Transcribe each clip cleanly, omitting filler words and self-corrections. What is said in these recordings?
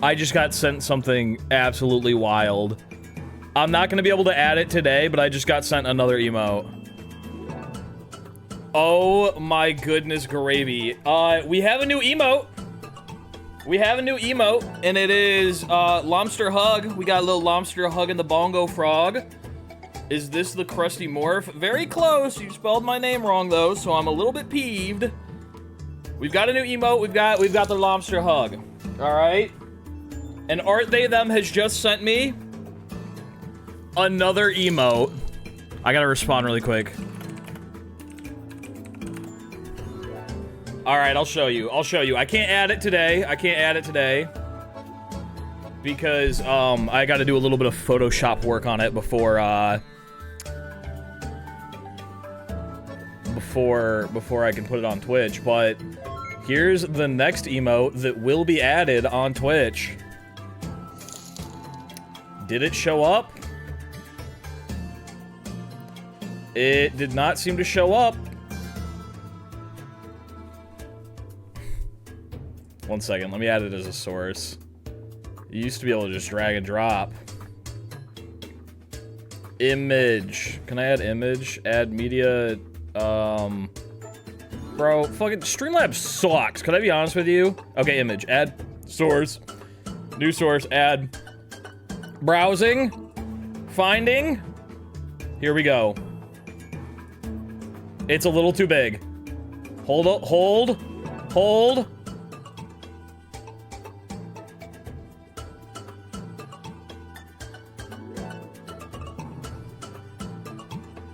I just got sent something absolutely wild. I'm not gonna be able to add it today, but I just got sent another emote. Oh my goodness gravy. We have a new emote. We have a new emote, and it is, Lobster Hug. We got a little Lobster Hug in the Bongo Frog. Is this the Krusty Morph? Very close. You spelled my name wrong, though, so I'm a little bit peeved. We've got a new emote. We've got the Lobster Hug. All right? And Art They Them has just sent me another emote. I gotta respond really quick. All right, I'll show you. I can't add it today. Because, I gotta do a little bit of Photoshop work on it before I can put it on Twitch. But here's the next emote that will be added on Twitch. Did it show up? It did not seem to show up. One second, let me add it as a source. You used to be able to just drag and drop. Image. Can I add image? Add media. Bro, fucking Streamlabs sucks. Could I be honest with you? Okay, image. Add source. New source. Add. Browsing. Finding. Here we go. It's a little too big. Hold.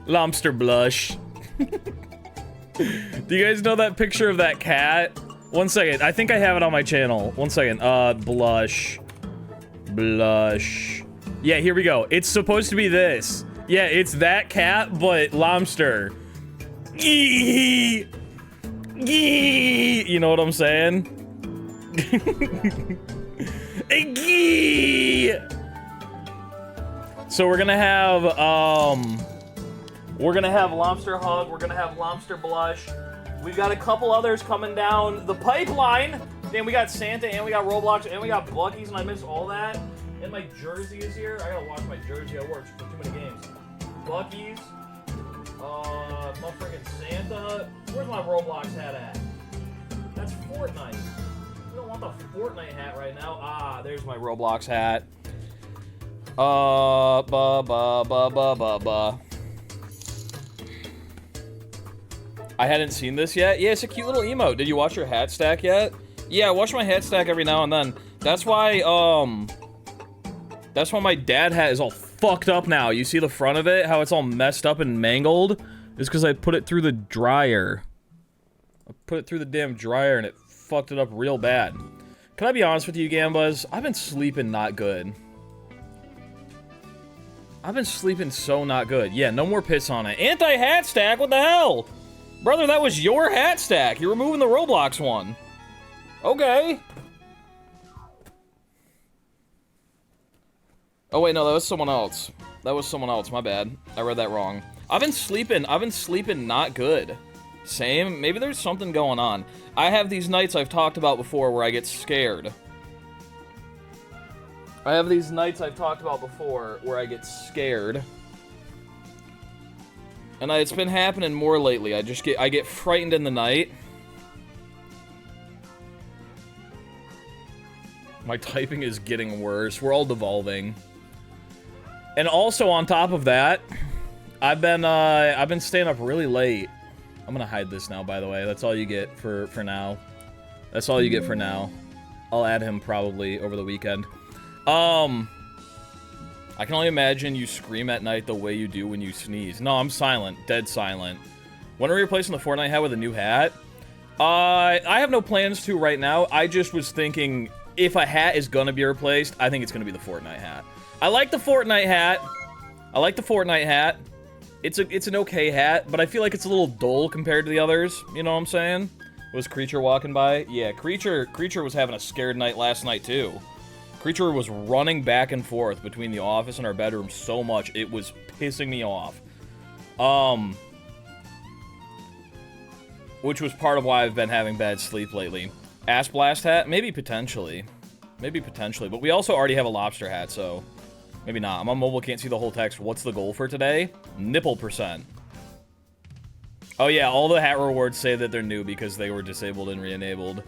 Lobster blush. Do you guys know that picture of that cat? One second, I think I have it on my channel. One second, blush. Yeah, here we go. It's supposed to be this. Yeah, it's that cat, but lobster. You know what I'm saying? So we're gonna have Lobster Hug, we're gonna have Lobster Blush. We've got a couple others coming down the pipeline. Damn, we got Santa, and we got Roblox, and we got Buc-ee's, and I missed all that. And my jersey is here. I gotta watch my jersey. I worked for too many games. Buc-ee's. My freaking Santa. Where's my Roblox hat at? That's Fortnite. We don't want the Fortnite hat right now. Ah, there's my Roblox hat. I hadn't seen this yet. Yeah, it's a cute little emote. Did you watch your hat stack yet? Yeah, I watch my hat stack every now and then. That's why my dad hat is all fucked up now. You see the front of it? How it's all messed up and mangled? It's because I put it through the dryer. I put it through the damn dryer and it fucked it up real bad. Can I be honest with you, Gambas? I've been sleeping not good. I've been sleeping so not good. Yeah, no more piss on it. Anti-hat stack? What the hell? Brother, that was your hat stack. You're removing the Roblox one. Okay. Oh, wait, no, that was someone else. My bad. I read that wrong. I've been sleeping not good. Same. Maybe there's something going on. I have these nights I've talked about before where I get scared. And it's been happening more lately. I get frightened in the night. My typing is getting worse. We're all devolving. And also on top of that, I've been staying up really late. I'm gonna hide this now, by the way. That's all you get for now. That's all you get for now. I'll add him probably over the weekend. I can only imagine you scream at night the way you do when you sneeze. No, I'm silent. Dead silent. When are we replacing the Fortnite hat with a new hat? I have no plans to right now. I just was thinking, if a hat is gonna be replaced, I think it's gonna be the Fortnite hat. I like the Fortnite hat. It's an okay hat, but I feel like it's a little dull compared to the others. You know what I'm saying? Was Creature walking by? Yeah, Creature was having a scared night last night, too. Creature was running back and forth between the office and our bedroom so much, it was pissing me off. Which was part of why I've been having bad sleep lately. Ass Blast hat? Maybe potentially. Maybe potentially, but we also already have a lobster hat, so maybe not. I'm on mobile, can't see the whole text. What's the goal for today? Nipple %. Oh yeah, all the hat rewards say that they're new because they were disabled and re-enabled.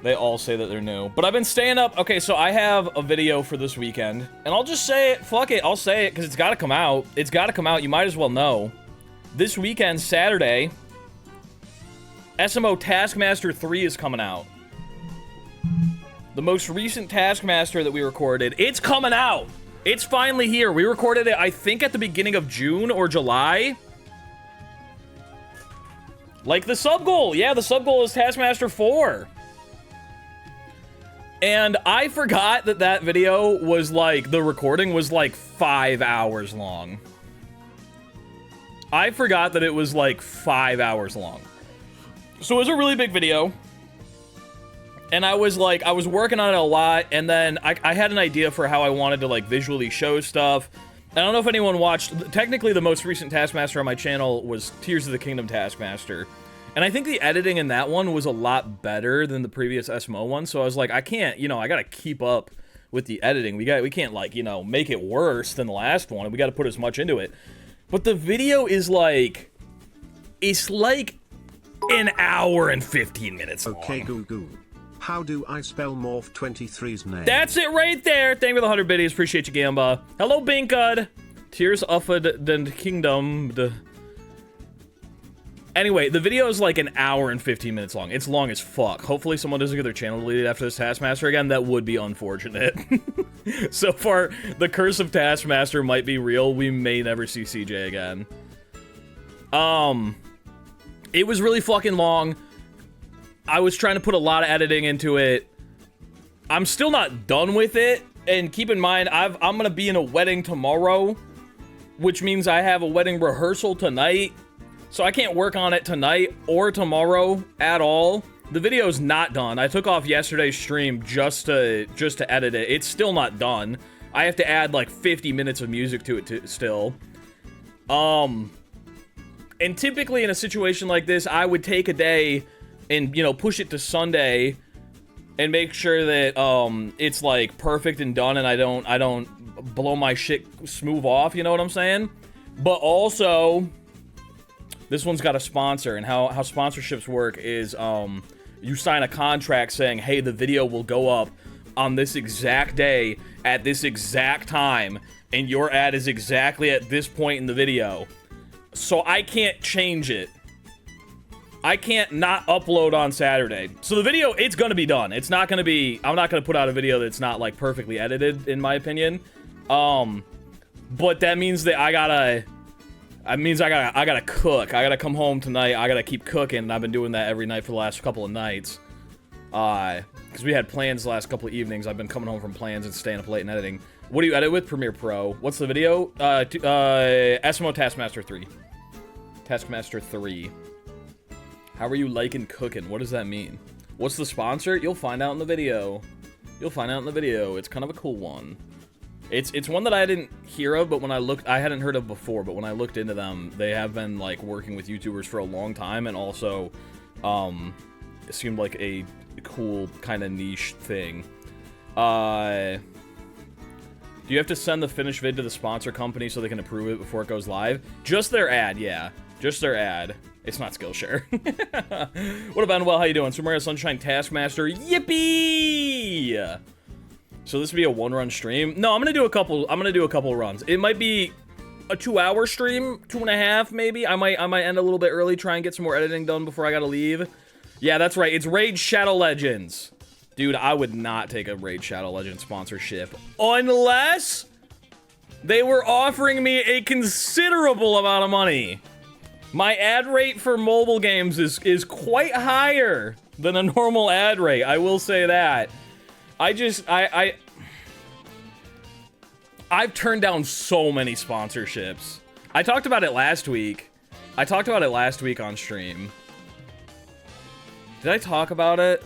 They all say that they're new. But I've been staying up. Okay, so I have a video for this weekend. And I'll just say it. Fuck it. I'll say it because it's got to come out. It's got to come out. You might as well know. This weekend, Saturday, SMO Taskmaster 3 is coming out. The most recent Taskmaster that we recorded. It's coming out. It's finally here. We recorded it, I think, at the beginning of June or July. Like the sub goal. Yeah, the sub goal is Taskmaster 4. And I forgot that that video was like, the recording was like 5 hours long. I forgot that it was like 5 hours long. So it was a really big video. And I was like, I was working on it a lot, and then I had an idea for how I wanted to like visually show stuff. I don't know if anyone watched, technically the most recent Taskmaster on my channel was Tears of the Kingdom Taskmaster. And I think the editing in that one was a lot better than the previous SMO one, so I was like, I can't, you know, I gotta keep up with the editing. We can't, like, you know, make it worse than the last one, and we gotta put as much into it. But the video is like, it's like an hour and 15 minutes long. Okay, Google. How do I spell Morph 23's name? That's it right there! Thank you for the 100 biddies, appreciate you, Gamba. Hello, Binkud! Tears of the Kingdom. Anyway, the video is like an hour and 15 minutes long. It's long as fuck. Hopefully someone doesn't get their channel deleted after this Taskmaster again. That would be unfortunate. So far, the curse of Taskmaster might be real. We may never see CJ again. It was really fucking long. I was trying to put a lot of editing into it. I'm still not done with it. And keep in mind, I'm gonna be in a wedding tomorrow, which means I have a wedding rehearsal tonight. So I can't work on it tonight or tomorrow at all. The video's not done. I took off yesterday's stream just to edit it. It's still not done. I have to add like 50 minutes of music to it still. And typically in a situation like this, I would take a day and, you know, push it to Sunday and make sure that it's like perfect and done and I don't blow my shit smooth off, you know what I'm saying? But also, this one's got a sponsor, and how sponsorships work is you sign a contract saying, hey, the video will go up on this exact day at this exact time, and your ad is exactly at this point in the video. So I can't change it. I can't not upload on Saturday. So the video, it's gonna be done. It's not gonna be, I'm not gonna put out a video that's not like perfectly edited, in my opinion. But that means that I gotta cook. I gotta come home tonight. I gotta keep cooking, and I've been doing that every night for the last couple of nights. Because we had plans the last couple of evenings. I've been coming home from plans and staying up late and editing. What do you edit with? Premiere Pro. What's the video? SMO Taskmaster 3. Taskmaster 3. How are you liking cooking? What does that mean? What's the sponsor? You'll find out in the video. You'll find out in the video. It's kind of a cool one. It's one that I didn't hear of, but when I looked, I hadn't heard of before, but when I looked into them, they have been, like, working with YouTubers for a long time, and also, it seemed like a cool kind of niche thing. Do you have to send the finished vid to the sponsor company so they can approve it before it goes live? Just their ad, yeah. Just their ad. It's not Skillshare. What about, well, how you doing? Super Mario Sunshine Taskmaster, yippee! So this would be a one-run stream? No, I'm gonna do a couple runs. It might be a 2-hour stream, 2.5 maybe. I might end a little bit early, try and get some more editing done before I gotta leave. Yeah, that's right. It's Raid Shadow Legends. Dude, I would not take a Raid Shadow Legends sponsorship unless they were offering me a considerable amount of money. My ad rate for mobile games is quite higher than a normal ad rate. I will say that. I've turned down so many sponsorships. I talked about it last week. On stream. Did I talk about it?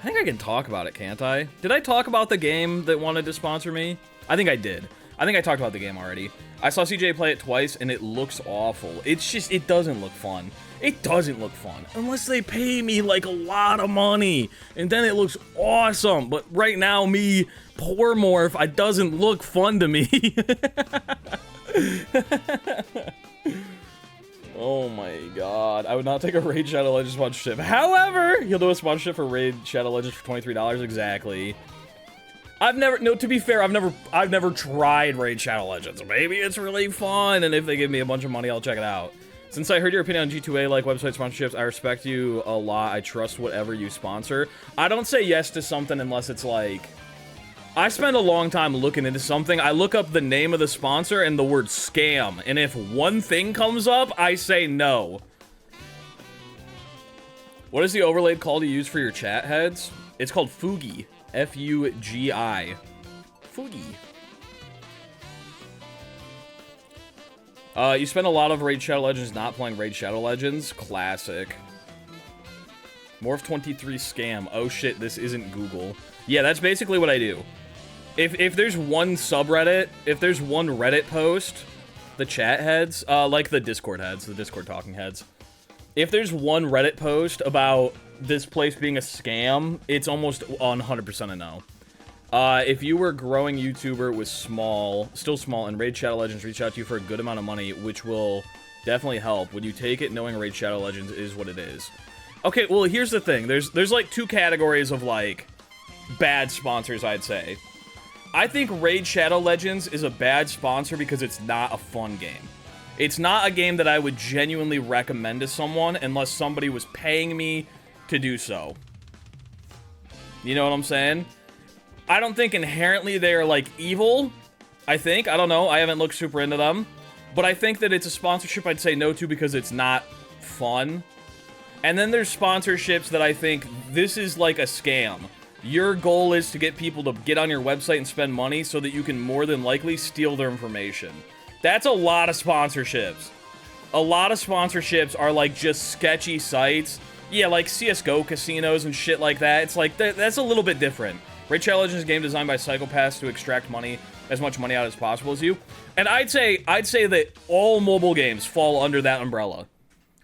I think I can talk about it, can't I? Did I talk about the game that wanted to sponsor me? I think I did. I think I talked about the game already. I saw CJ play it twice, and it looks awful. It's just, it doesn't look fun. It doesn't look fun unless they pay me like a lot of money, and then it looks awesome. But right now, me, poor Morph, it doesn't look fun to me. Oh my god. I would not take a Raid Shadow Legends sponsorship. However, you'll do a sponsorship for Raid Shadow Legends for $23 exactly. To be fair, I've never tried Raid Shadow Legends. Maybe it's really fun, and if they give me a bunch of money, I'll check it out. Since I heard your opinion on G2A, like website sponsorships, I respect you a lot. I trust whatever you sponsor. I don't say yes to something unless it's like... I spend a long time looking into something. I look up the name of the sponsor and the word scam. And if one thing comes up, I say no. What is the overlay called to use for your chat heads? It's called Fugi. F-U-G-I. Fugi. You spend a lot of Raid Shadow Legends not playing Raid Shadow Legends. Classic. Morph23 scam. Oh shit, this isn't Google. Yeah, that's basically what I do. If there's one subreddit, if there's one Reddit post, the chat heads, like the Discord heads, the Discord talking heads. If there's one Reddit post about this place being a scam, it's almost 100% a no. If you were a growing YouTuber with still small, and Raid Shadow Legends reach out to you for a good amount of money, which will definitely help, would you take it knowing Raid Shadow Legends is what it is? Okay, well, here's the thing. There's like two categories of, like, bad sponsors, I'd say. I think Raid Shadow Legends is a bad sponsor because it's not a fun game. It's not a game that I would genuinely recommend to someone unless somebody was paying me to do so. You know what I'm saying? I don't think inherently they're, like, evil. I don't know. I haven't looked super into them. But I think that it's a sponsorship I'd say no to because it's not fun. And then there's sponsorships that I think this is like a scam. Your goal is to get people to get on your website and spend money so that you can more than likely steal their information. That's a lot of sponsorships. A lot of sponsorships are like just sketchy sites. Yeah, like CSGO casinos and shit like that. It's like, that's a little bit different. Raid Shadow Legends is a game designed by psychopaths to extract money, as much money out as possible as you. And I'd say that all mobile games fall under that umbrella.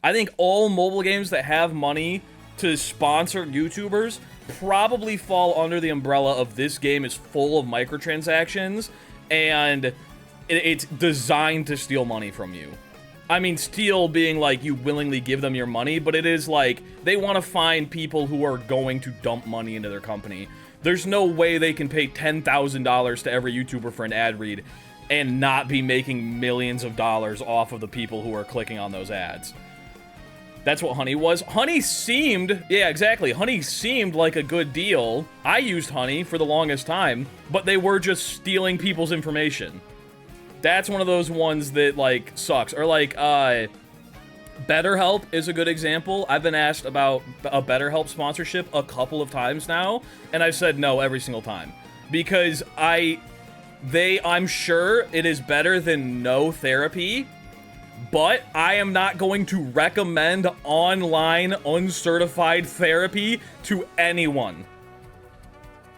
I think all mobile games that have money to sponsor YouTubers probably fall under the umbrella of this game is full of microtransactions, and it's designed to steal money from you. I mean, steal being like you willingly give them your money, but it is like they want to find people who are going to dump money into their company. There's no way they can pay $10,000 to every YouTuber for an ad read and not be making millions of dollars off of the people who are clicking on those ads. That's what Honey was. Honey seemed... Yeah, exactly. Honey seemed like a good deal. I used Honey for the longest time, but they were just stealing people's information. That's one of those ones that, like, sucks. Or, like, BetterHelp is a good example. I've been asked about a BetterHelp sponsorship a couple of times now, and I've said no every single time. Because I'm sure it is better than no therapy, but I am not going to recommend online uncertified therapy to anyone.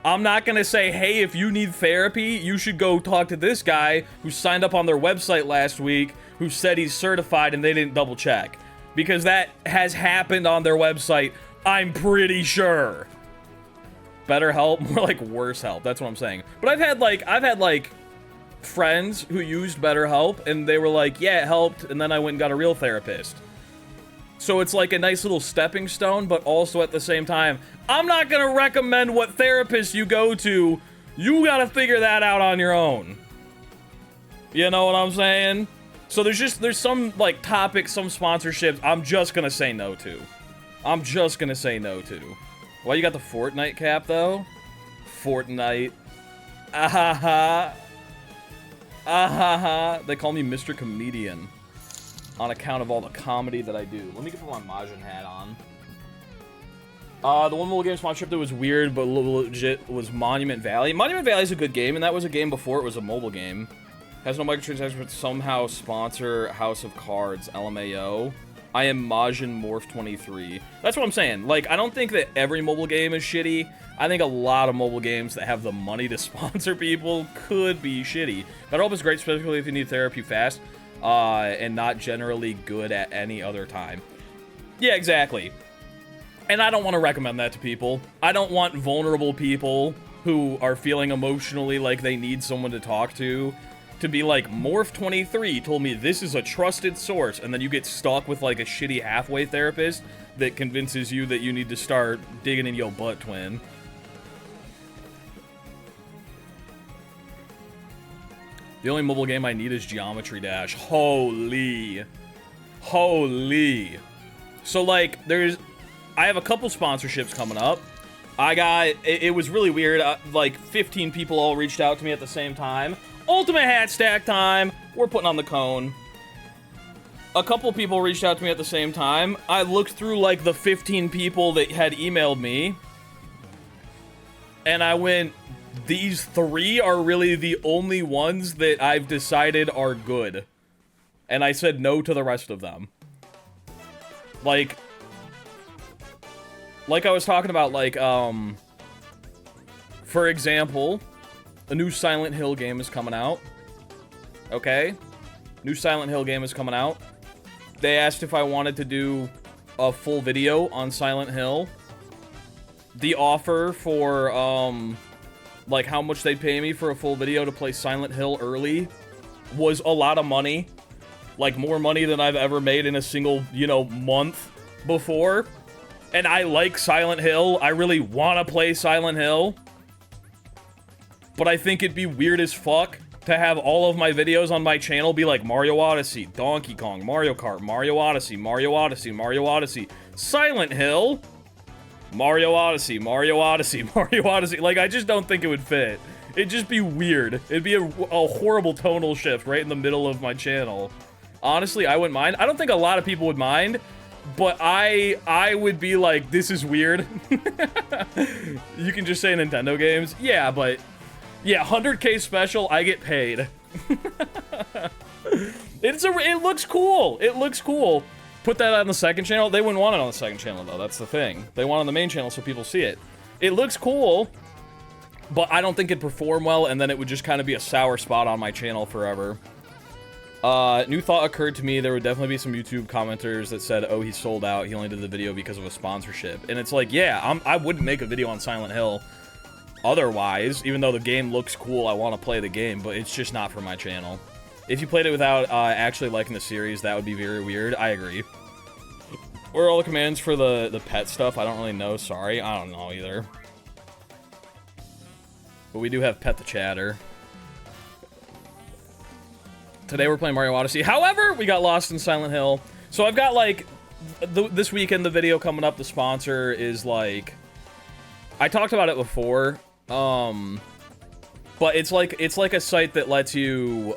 I'm not going to say, hey, if you need therapy, you should go talk to this guy who signed up on their website last week who said he's certified and they didn't double check. Because that has happened on their website, I'm pretty sure. Better help, more like worse help, that's what I'm saying. But I've had like friends who used BetterHelp and they were like, yeah, it helped, and then I went and got a real therapist. So it's like a nice little stepping stone, but also at the same time, I'm not gonna recommend what therapist you go to. You gotta figure that out on your own. You know what I'm saying? So there's some, like, topics, some sponsorships I'm just gonna say no to. I'm just gonna say no to. Why you got the Fortnite cap, though? Fortnite. Ahaha. Ahaha. They call me Mr. Comedian on account of all the comedy that I do. Let me get my Majin hat on. The one mobile game sponsorship that was weird but legit was Monument Valley. Monument Valley is a good game, and that was a game before it was a mobile game. Has no microtransactions, but somehow sponsor House of Cards, LMAO. I am Majin Morph 23. That's what I'm saying. Like, I don't think that every mobile game is shitty. I think a lot of mobile games that have the money to sponsor people could be shitty. BetterHelp is great, especially if you need therapy fast, and not generally good at any other time. Yeah, exactly. And I don't want to recommend that to people. I don't want vulnerable people who are feeling emotionally like they need someone to talk to be like, Morph23 told me this is a trusted source, and then you get stuck with like a shitty halfway therapist that convinces you that you need to start digging in your butt, twin. The only mobile game I need is Geometry Dash. Holy. Holy. So, like, I have a couple sponsorships coming up. It was really weird. Like, 15 people all reached out to me at the same time. Ultimate hat stack time. We're putting on the cone. A couple people reached out to me at the same time. I looked through, like, the 15 people that had emailed me. And I went, these 3 are really the only ones that I've decided are good. And I said no to the rest of them. Like I was talking about, like, for example, a new Silent Hill game is coming out. Okay? New Silent Hill game is coming out. They asked if I wanted to do a full video on Silent Hill. The offer for, like, how much they'd pay me for a full video to play Silent Hill early was a lot of money. Like, more money than I've ever made in a single, you know, month before. And I like Silent Hill. I really want to play Silent Hill. But I think it'd be weird as fuck to have all of my videos on my channel be like Mario Odyssey, Donkey Kong, Mario Kart, Mario Odyssey, Mario Odyssey, Mario Odyssey, Silent Hill, Mario Odyssey, Mario Odyssey, Mario Odyssey. Like, I just don't think it would fit. It'd just be weird. It'd be a horrible tonal shift right in the middle of my channel. Honestly, I wouldn't mind. I don't think a lot of people would mind, but I would be like, this is weird. You can just say Nintendo games. Yeah, but yeah, 100K special, I get paid. It looks cool. It looks cool. Put that on the second channel. They wouldn't want it on the second channel, though. That's the thing. They want it on the main channel so people see it. It looks cool, but I don't think it'd perform well, and then it would just kind of be a sour spot on my channel forever. New thought occurred to me. There would definitely be some YouTube commenters that said, oh, he sold out. He only did the video because of a sponsorship. And it's like, yeah, I wouldn't make a video on Silent Hill otherwise. Even though the game looks cool, I want to play the game, but it's just not for my channel. If you played it without actually liking the series, that would be very weird. I agree. What are all the commands for the pet stuff? I don't really know. Sorry. I don't know either. But we do have Pet the Chatter. Today we're playing Mario Odyssey. However, we got lost in Silent Hill. So I've got, like, this weekend, the video coming up, the sponsor is, like... I talked about it before. But it's like a site that lets you,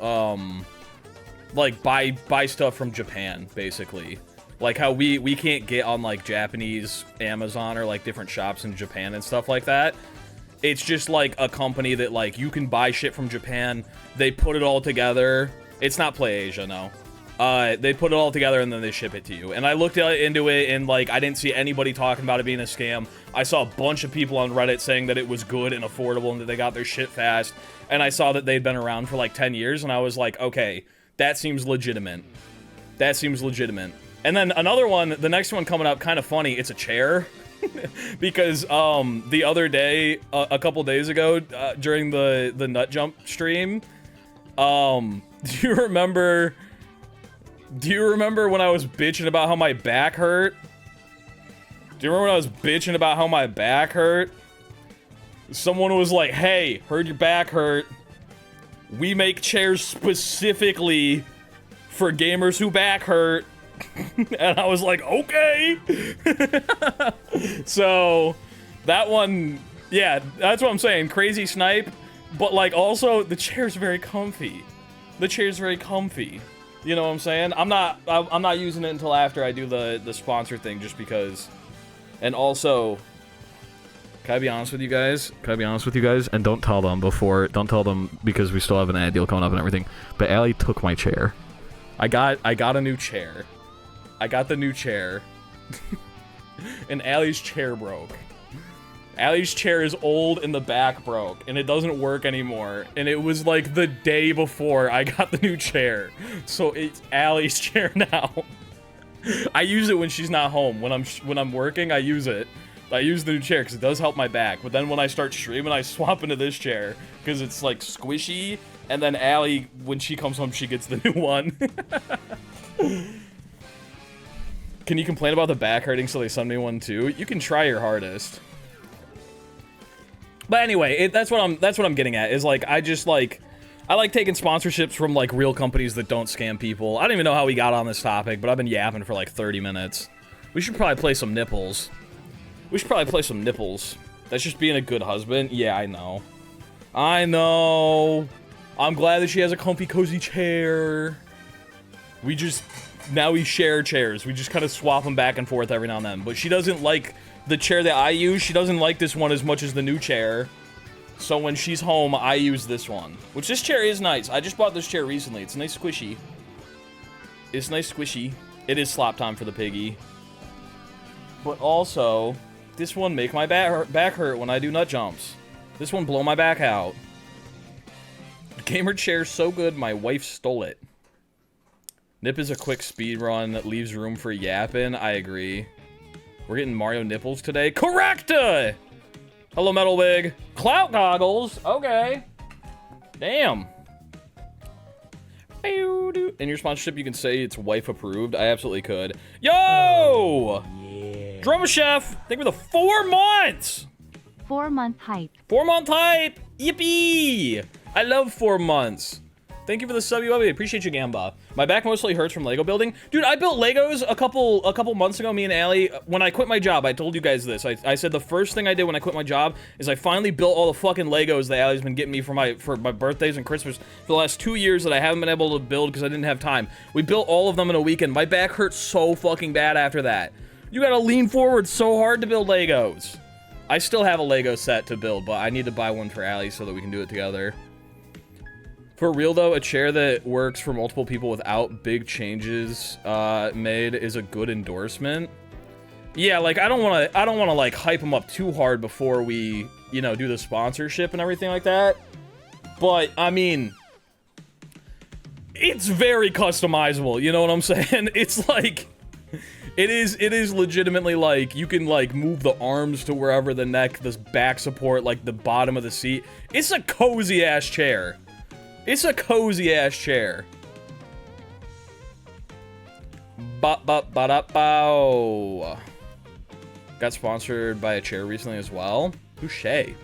like, buy stuff from Japan, basically. Like how we can't get on, like, Japanese Amazon or, like, different shops in Japan and stuff like that. It's just, like, a company that, like, you can buy shit from Japan. They put it all together. It's not PlayAsia, no. They put it all together and then they ship it to you. And I looked into it and, like, I didn't see anybody talking about it being a scam. I saw a bunch of people on Reddit saying that it was good and affordable and that they got their shit fast. And I saw that they'd been around for, like, 10 years and I was like, okay, that seems legitimate. That seems legitimate. And then another one, the next one coming up, kind of funny, it's a chair. Because, the other day, a couple days ago, during the Nut Jump stream, do you remember when I was bitching about how my back hurt? Do you remember when I was bitching about how my back hurt? Someone was like, hey, heard your back hurt. We make chairs specifically for gamers who back hurt. And I was like, okay. So, that one, yeah, that's what I'm saying. Crazy snipe. But, like, also, the chair's very comfy. The chair's very comfy. You know what I'm saying? I'm not using it until after I do the sponsor thing, just because. And also, can I be honest with you guys? Can I be honest with you guys? And don't tell them because we still have an ad deal coming up and everything. But Allie took my chair. I got a new chair. I got the new chair. And Allie's chair broke. Allie's chair is old and the back broke, and it doesn't work anymore. And it was like the day before I got the new chair. So it's Allie's chair now. I use it when she's not home. When I'm working, I use it. I use the new chair because it does help my back. But then when I start streaming, I swap into this chair because it's like squishy. And then Allie, when she comes home, she gets the new one. Can you complain about the back hurting so they send me one too? You can try your hardest. But anyway, that's what I'm getting at. Is like I like taking sponsorships from like real companies that don't scam people. I don't even know how we got on this topic, but I've been yapping for like 30 minutes. We should probably play some Nipples. That's just being a good husband. Yeah, I know. I'm glad that she has a comfy, cozy chair. Now we share chairs. We just kind of swap them back and forth every now and then. But she doesn't like the chair that I use. She doesn't like this one as much as the new chair. So when she's home, I use this one. Which this chair is nice. I just bought this chair recently. It's nice squishy. It's nice squishy. It is slop time for the piggy. But also, this one make my back hurt when I do nut jumps. This one blow my back out. Gamer chair's so good, my wife stole it. Nip is a quick speed run that leaves room for yapping. I agree. We're getting Mario nipples today. Correct! Hello, Metal Wig. Clout goggles. Okay. Damn. In your sponsorship, you can say it's wife approved. I absolutely could. Yo! Oh, yeah. Drama Chef. Thank you for the 4 months. 4-month hype. 4-month hype. Yippee! I love 4 months. Thank you for the sub, you appreciate you, Gamba. My back mostly hurts from Lego building. Dude, I built Legos a couple months ago, me and Allie. When I quit my job, I told you guys this. I said the first thing I did when I quit my job is I finally built all the fucking Legos that Allie's been getting me for my birthdays and Christmas for the last 2 years that I haven't been able to build because I didn't have time. We built all of them in a weekend. My back hurt so fucking bad after that. You gotta lean forward so hard to build Legos. I still have a Lego set to build, but I need to buy one for Allie so that we can do it together. For real though, a chair that works for multiple people without big changes made is a good endorsement. Yeah, like I don't want to like hype them up too hard before we, you know, do the sponsorship and everything like that. But I mean, it's very customizable, you know what I'm saying? It's like it is legitimately like you can like move the arms to wherever the neck, this back support, like the bottom of the seat. It's a cozy ass chair. It's a cozy ass chair. Ba-ba-ba-da-bow. Got sponsored by a chair recently as well. Touche. I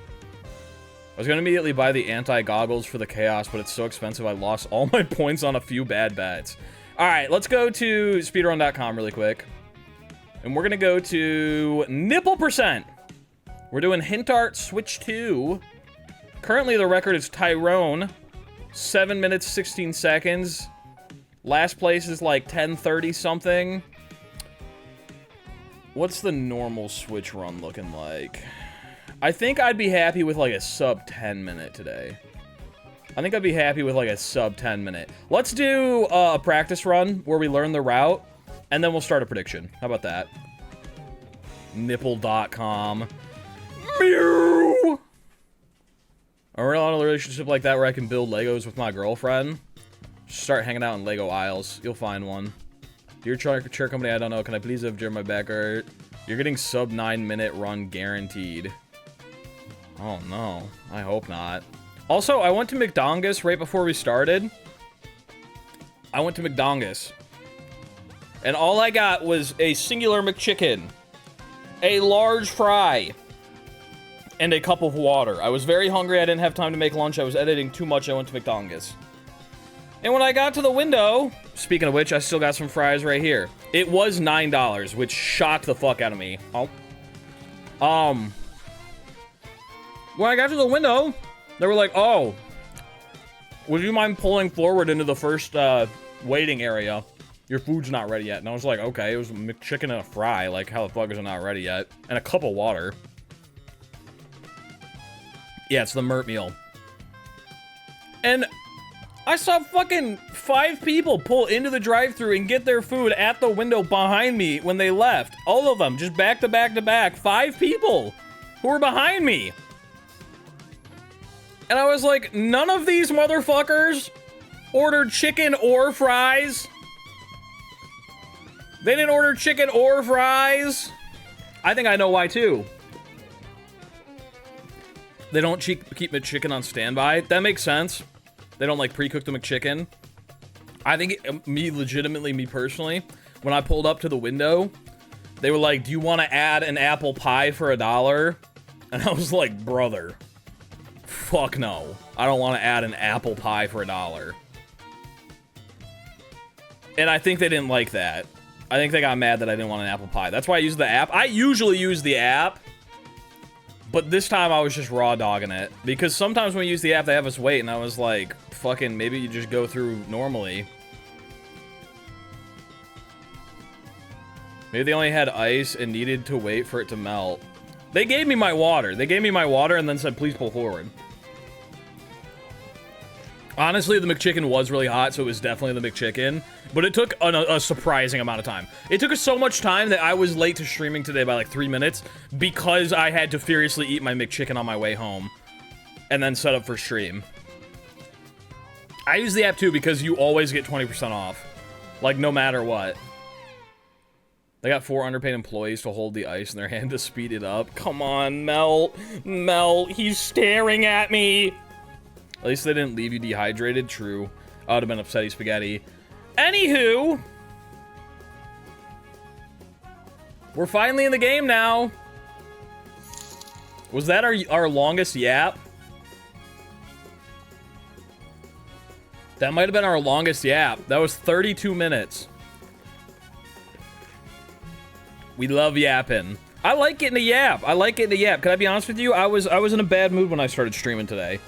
was gonna immediately buy the anti-goggles for the chaos, but it's so expensive I lost all my points on a few bad bets. Alright, let's go to speedrun.com really quick. And we're gonna go to Nipple percent. We're doing Hint Art Switch 2. Currently the record is Tyrone. 7 minutes, 16 seconds. Last place is like 10:30 something. What's the normal Switch run looking like? I think I'd be happy with like a sub 10 minute today. I think I'd be happy with like a sub 10 minute. Let's do a practice run where we learn the route, and then we'll start a prediction. How about that? Nipple.com. Meow! Are we on a relationship like that where I can build Legos with my girlfriend? Start hanging out in Lego aisles. You'll find one. Dear chair company, I don't know. Can I please have Jeremy back art? You're getting sub 9 minute run guaranteed. Oh no. I hope not. Also, I went to McDonald's right before we started. I went to McDonald's. And all I got was a singular McChicken, a large fry, and a cup of water. I was very hungry. I didn't have time to make lunch. I was editing too much. I went to McDonald's. And when I got to the window, speaking of which, I still got some fries right here. It was $9, which shocked the fuck out of me. Oh. When I got to the window, they were like, oh, would you mind pulling forward into the first waiting area? Your food's not ready yet. And I was like, okay, it was a McChicken and a fry. Like, how the fuck is it not ready yet? And a cup of water. Yeah, it's the Mert meal. And I saw fucking 5 people pull into the drive-thru and get their food at the window behind me when they left. All of them, just back to back to back. 5 people who were behind me. And I was like, none of these motherfuckers ordered chicken or fries. They didn't order chicken or fries. I think I know why, too. They don't keep McChicken on standby. That makes sense. They don't, like, pre-cook the McChicken. I think, me personally, when I pulled up to the window, they were like, do you want to add an apple pie for $1? And I was like, brother, fuck no. I don't want to add an apple pie for $1. And I think they didn't like that. I think they got mad that I didn't want an apple pie. That's why I used the app. I usually use the app, but this time I was just raw dogging it. Because sometimes when we use the app, they have us wait, and I was like, fucking, maybe you just go through normally. Maybe they only had ice and needed to wait for it to melt. They gave me my water. They gave me my water and then said, please pull forward. Honestly, the McChicken was really hot, so it was definitely the McChicken. But it took a surprising amount of time. It took us so much time that I was late to streaming today by like 3 minutes because I had to furiously eat my McChicken on my way home and then set up for stream. I use the app too because you always get 20% off. Like, no matter what. They got 4 underpaid employees to hold the ice in their hand to speed it up. Come on, Melt. Melt, he's staring at me. At least they didn't leave you dehydrated. True. I would have been upsetty spaghetti. Anywho. We're finally in the game now. Was that our longest yap? That might have been our longest yap. That was 32 minutes. We love yapping. I like getting a yap. I like getting a yap. Can I be honest with you? I was in a bad mood when I started streaming today.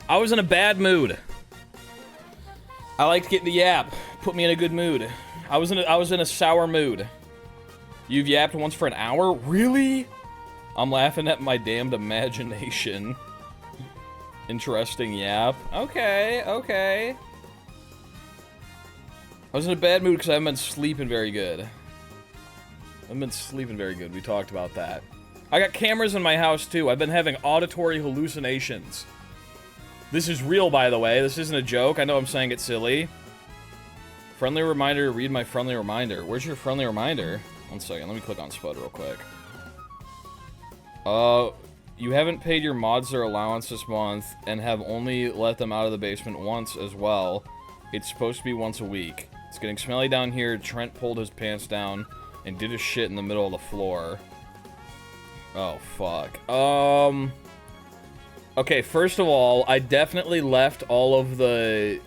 I was in a bad mood. I liked getting the yap. Put me in a good mood. I was in a sour mood. You've yapped once for an hour? Really? I'm laughing at my damned imagination. Interesting yap. Okay, okay. I was in a bad mood because I haven't been sleeping very good. I've been sleeping very good. We talked about that. I got cameras in my house, too. I've been having auditory hallucinations. This is real, by the way. This isn't a joke. I know I'm saying it silly. Friendly reminder, read my friendly reminder. Where's your friendly reminder? 1 second. Let me click on Spud real quick. You haven't paid your mods their allowance this month and have only let them out of the basement once as well. It's supposed to be once a week. It's getting smelly down here. Trent pulled his pants down and did his shit in the middle of the floor. Oh, fuck. Okay, first of all, I definitely left all of the...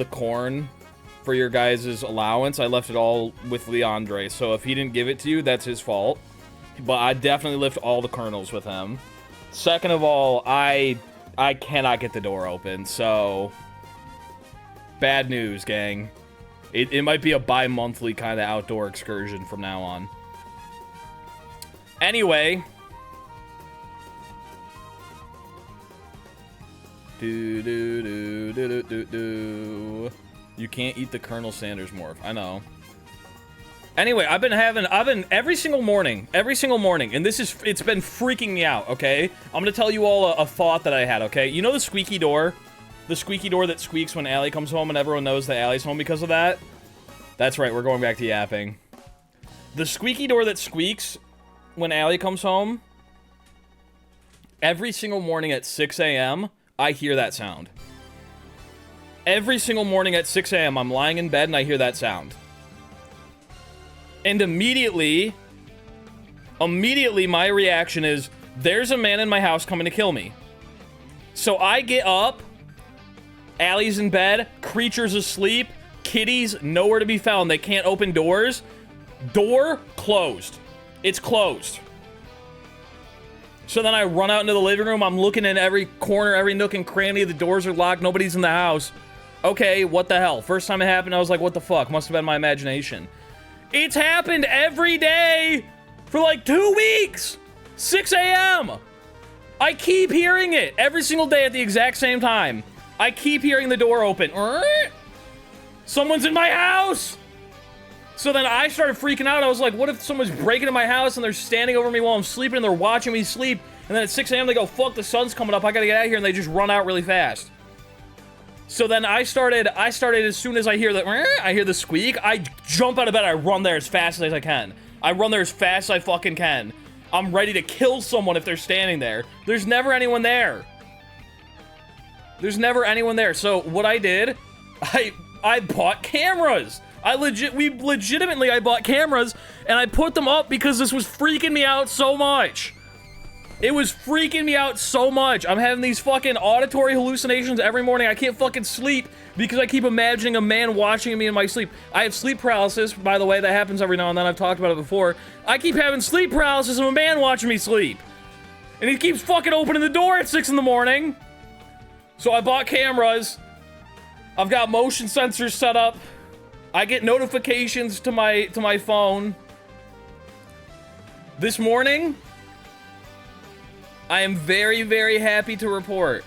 corn for your guys' allowance. I left it all with Leandre, so if he didn't give it to you, that's his fault. But I definitely left all the kernels with him. Second of all, I cannot get the door open, so... Bad news, gang. It might be a bi-monthly kind of outdoor excursion from now on. Anyway... Do. You can't eat the Colonel Sanders morph. I know. Anyway, I've been every single morning, and it's been freaking me out, okay? I'm gonna tell you all a thought that I had, okay? You know the squeaky door? The squeaky door that squeaks when Allie comes home and everyone knows that Allie's home because of that? That's right, we're going back to yapping. The squeaky door that squeaks when Allie comes home, every single morning at 6 a.m., I hear that sound. Every single morning at 6 a.m., I'm lying in bed and I hear that sound. And immediately my reaction is, there's a man in my house coming to kill me. So I get up, Allie's in bed, Creature's asleep, kitties nowhere to be found. They can't open doors. Door closed. It's closed. So then I run out into the living room. I'm looking in every corner, every nook and cranny. The doors are locked. Nobody's in the house. Okay, what the hell? First time it happened, I was like, what the fuck? Must have been my imagination. It's happened every day for like 2 weeks. 6 a.m. I keep hearing it every single day at the exact same time. I keep hearing the door open. Someone's in my house. So then I started freaking out. I was like, what if someone's breaking into my house and they're standing over me while I'm sleeping and they're watching me sleep? And then at 6 a.m. they go, fuck, the sun's coming up. I gotta get out of here. And they just run out really fast. So then I started as soon as I hear the squeak, I jump out of bed, I run there as fast as I can. I run there as fast as I fucking can. I'm ready to kill someone if they're standing there. There's never anyone there. There's never anyone there. So what I did, I bought cameras. I bought cameras and I put them up because this was freaking me out so much. It was freaking me out so much. I'm having these fucking auditory hallucinations every morning. I can't fucking sleep because I keep imagining a man watching me in my sleep. I have sleep paralysis, by the way. That happens every now and then. I've talked about it before. I keep having sleep paralysis of a man watching me sleep. And he keeps fucking opening the door at 6 in the morning. So I bought cameras. I've got motion sensors set up. I get notifications to my phone. This morning, I am very, very happy to report.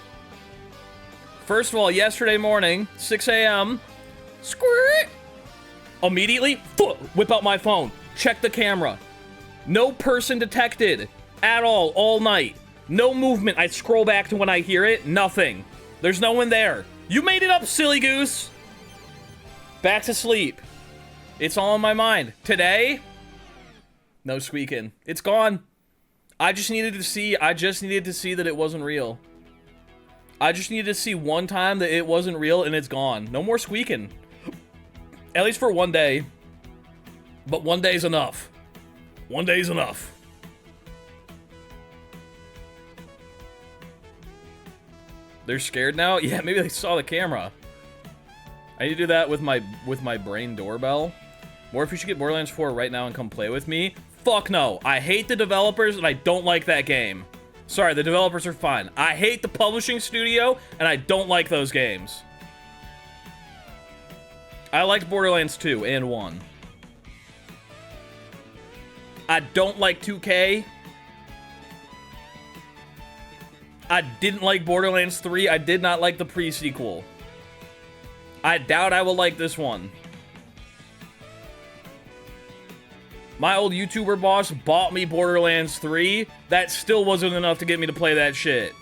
First of all, yesterday morning, 6 a.m., squirt, immediately, whip out my phone, check the camera. No person detected at all night. No movement. I scroll back to when I hear it, nothing. There's no one there. You made it up, silly goose. Back to sleep. It's all in my mind. Today, no squeaking. It's gone. I just needed to see that it wasn't real. I just needed to see one time that it wasn't real and it's gone. No more squeaking. At least for one day. But one day's enough. One day's enough. They're scared now? Yeah, maybe they saw the camera. I need to do that with my brain doorbell. Or if you should get Borderlands 4 right now and come play with me. Fuck no. I hate the developers and I don't like that game. Sorry, the developers are fine. I hate the publishing studio and I don't like those games. I liked Borderlands 2 and 1. I don't like 2K. I didn't like Borderlands 3. I did not like the pre-sequel. I doubt I will like this one. My old YouTuber boss bought me Borderlands 3. That still wasn't enough to get me to play that shit.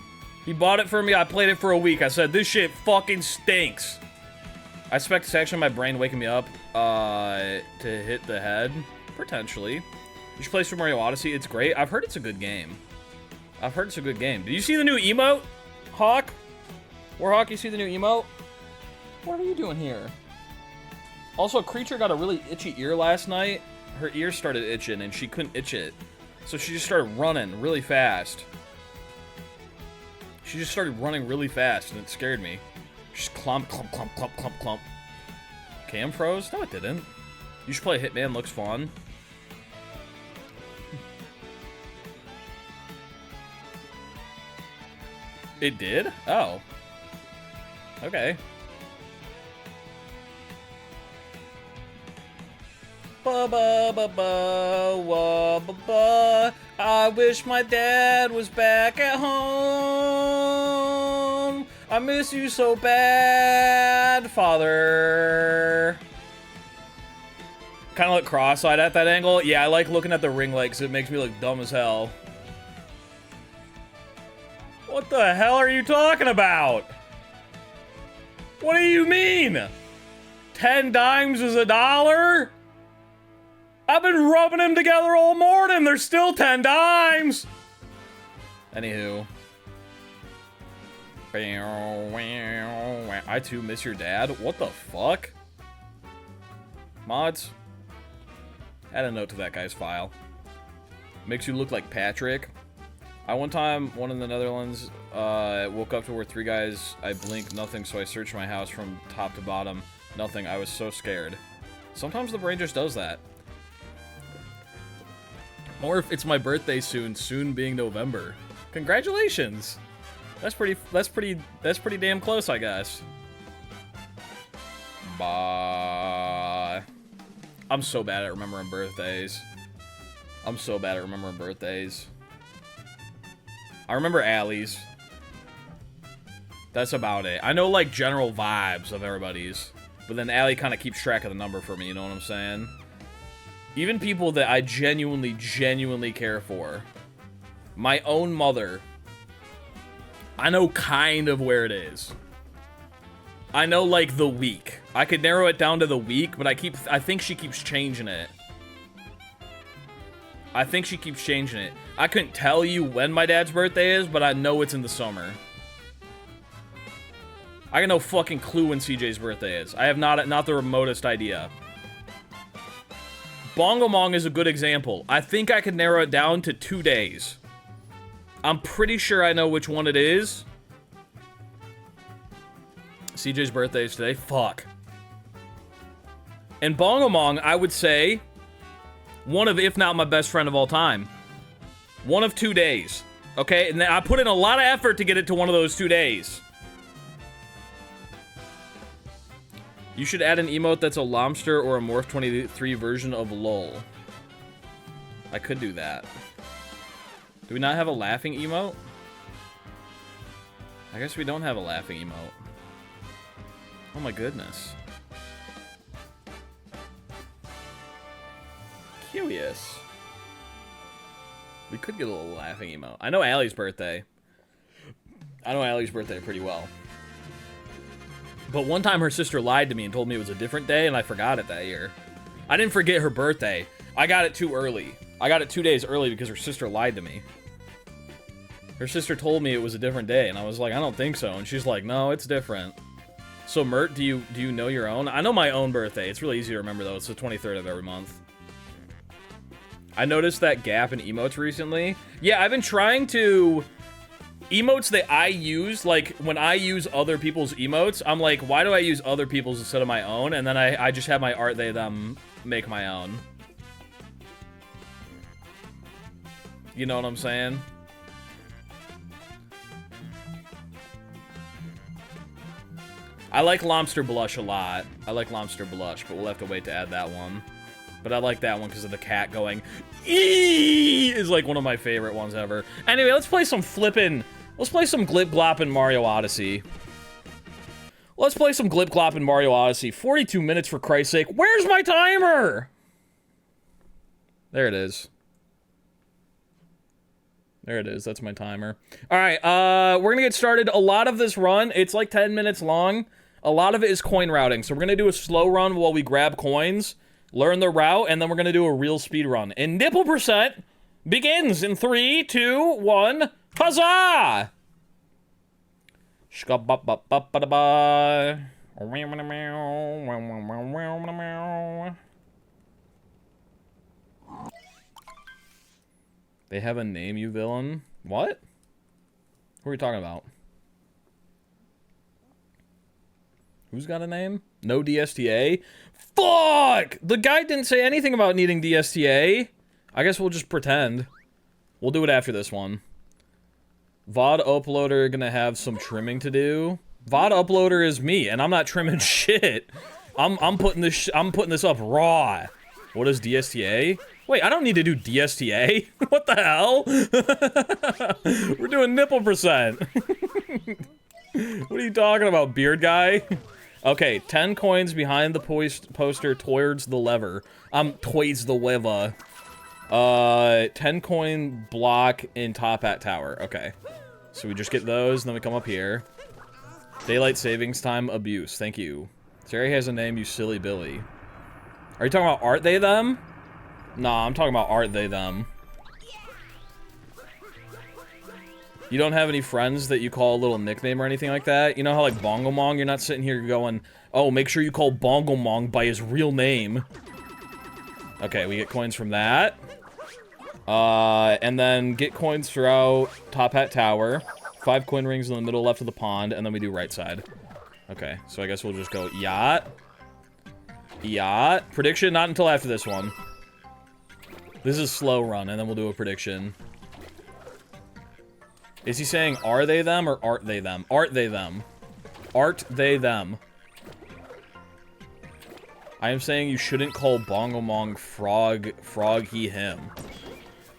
He bought it for me. I played it for a week. I said, this shit fucking stinks. I expect it's actually my brain waking me up to hit the head. Potentially. You should play Super Mario Odyssey. It's great. I've heard it's a good game. I've heard it's a good game. Did you see the new emote, Hawk? Warhawk, you see the new emote? What are you doing here? Also, Creature got a really itchy ear last night. Her ear started itching and she couldn't itch it. So she just started running really fast. She just started running really fast and it scared me. Just clump, clump, clump, clump, clump, clump. Cam froze? No, it didn't. You should play Hitman, looks fun. It did? Oh. Okay. I wish my dad was back at home. I miss you so bad, father. Kind of look cross-eyed at that angle. Yeah, I like looking at the ring light because it makes me look dumb as hell. What the hell are you talking about? What do you mean? 10 dimes is $1? I've been rubbing them together all morning. They're still 10 dimes. Anywho. I too miss your dad. What the fuck? Mods. Add a note to that guy's file. Makes you look like Patrick. One time, one in the Netherlands, woke up to where 3 guys, I blinked, nothing, so I searched my house from top to bottom. Nothing, I was so scared. Sometimes the brain just does that. Or if it's my birthday soon being November. Congratulations! That's pretty damn close, I guess. Bye. I'm so bad at remembering birthdays. I'm so bad at remembering birthdays. I remember Allie's. That's about it. I know, like, general vibes of everybody's. But then Allie kind of keeps track of the number for me, you know what I'm saying? Even people that I genuinely care for. My own mother. I know kind of where it is. I know, like, the week. I could narrow it down to the week, but I think she keeps changing it. I think she keeps changing it. I couldn't tell you when my dad's birthday is, but I know it's in the summer. I got no fucking clue when CJ's birthday is. I have not the remotest idea. Bongo Mong is a good example. I think I could narrow it down to 2 days. I'm pretty sure I know which one it is. CJ's birthday is today. Fuck. And Bongo Mong, I would say, one of, if not my best friend of all time. One of 2 days. Okay? And I put in a lot of effort to get it to one of those 2 days. You should add an emote that's a lobster or a Morph 23 version of LOL. I could do that. Do we not have a laughing emote? I guess we don't have a laughing emote. Oh my goodness. Curious. We could get a little laughing emote. I know Allie's birthday. I know Allie's birthday pretty well. But one time her sister lied to me and told me it was a different day, and I forgot it that year. I didn't forget her birthday. I got it too early. I got it 2 days early because her sister lied to me. Her sister told me it was a different day, and I was like, I don't think so. And she's like, no, it's different. So, Mert, do you know your own? I know my own birthday. It's really easy to remember, though. It's the 23rd of every month. I noticed that gap in emotes recently. Yeah, I've been trying to... Emotes that I use, like, when I use other people's emotes, I'm like, why do I use other people's instead of my own? And then I just have my art, they, them make my own. You know what I'm saying? I like Lobster Blush a lot. I like Lobster Blush, but we'll have to wait to add that one. But I like that one because of the cat going, eee, is like one of my favorite ones ever. Anyway, let's play some flippin'... Let's play some Glip Glop in Mario Odyssey. Let's play some Glip Glop in Mario Odyssey. 42 minutes, for Christ's sake. Where's my timer? There it is. There it is. That's my timer. All right, we're gonna get started. A lot of this run, it's like 10 minutes long. A lot of it is coin routing. So we're gonna do a slow run while we grab coins, learn the route, and then we're gonna do a real speed run. And Nipple percent begins in 3, 2, 1... Huzzah! They have a name, you villain? What? Who are we talking about? Who's got a name? No DSTA? Fuck! The guy didn't say anything about needing DSTA. I guess we'll just pretend. We'll do it after this one. VOD uploader gonna have some trimming to do. VOD uploader is me, and I'm not trimming shit. I'm putting this up raw. What is DSTA? Wait, I don't need to do DSTA. What the hell? We're doing nipple percent. What are you talking about, beard guy? Okay, 10 coins behind the poster towards the lever. Towards the lever. 10 coin block in top hat tower. Okay. So we just get those, and then we come up here. Daylight savings time abuse. Thank you. Terry has a name, you silly Billy. Are you talking about art they them? Nah, I'm talking about art they them. You don't have any friends that you call a little nickname or anything like that? You know how, like, Bongo Mong, you're not sitting here going, oh, make sure you call Bongo Mong by his real name. Okay, we get coins from that. And then get coins throughout Top Hat Tower. 5 coin rings in the middle left of the pond, and then we do right side. Okay, so I guess we'll just go yacht. Yacht. Prediction, not until after this one. This is slow run, and then we'll do a prediction. Is he saying are they them or art they them? Art they them. Art they them. I am saying you shouldn't call Bongo Mong frog he him.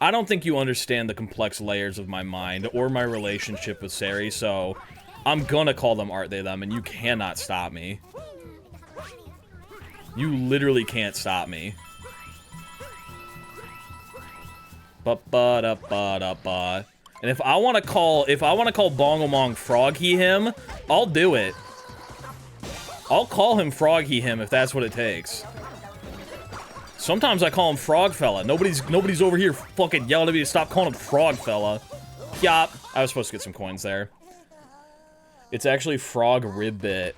I don't think you understand the complex layers of my mind or my relationship with Sari, so I'm gonna call them art they them, and you cannot stop me. You literally can't stop me. Ba-ba-da-ba-da-ba. And if I want to call Bongo Mong frog he him, I'll do it. I'll call him Froggy him if that's what it takes. Sometimes I call him Frog Fella. Nobody's over here fucking yelling at me to stop calling him Frog Fella. Yup. I was supposed to get some coins there. It's actually Frog Ribbit.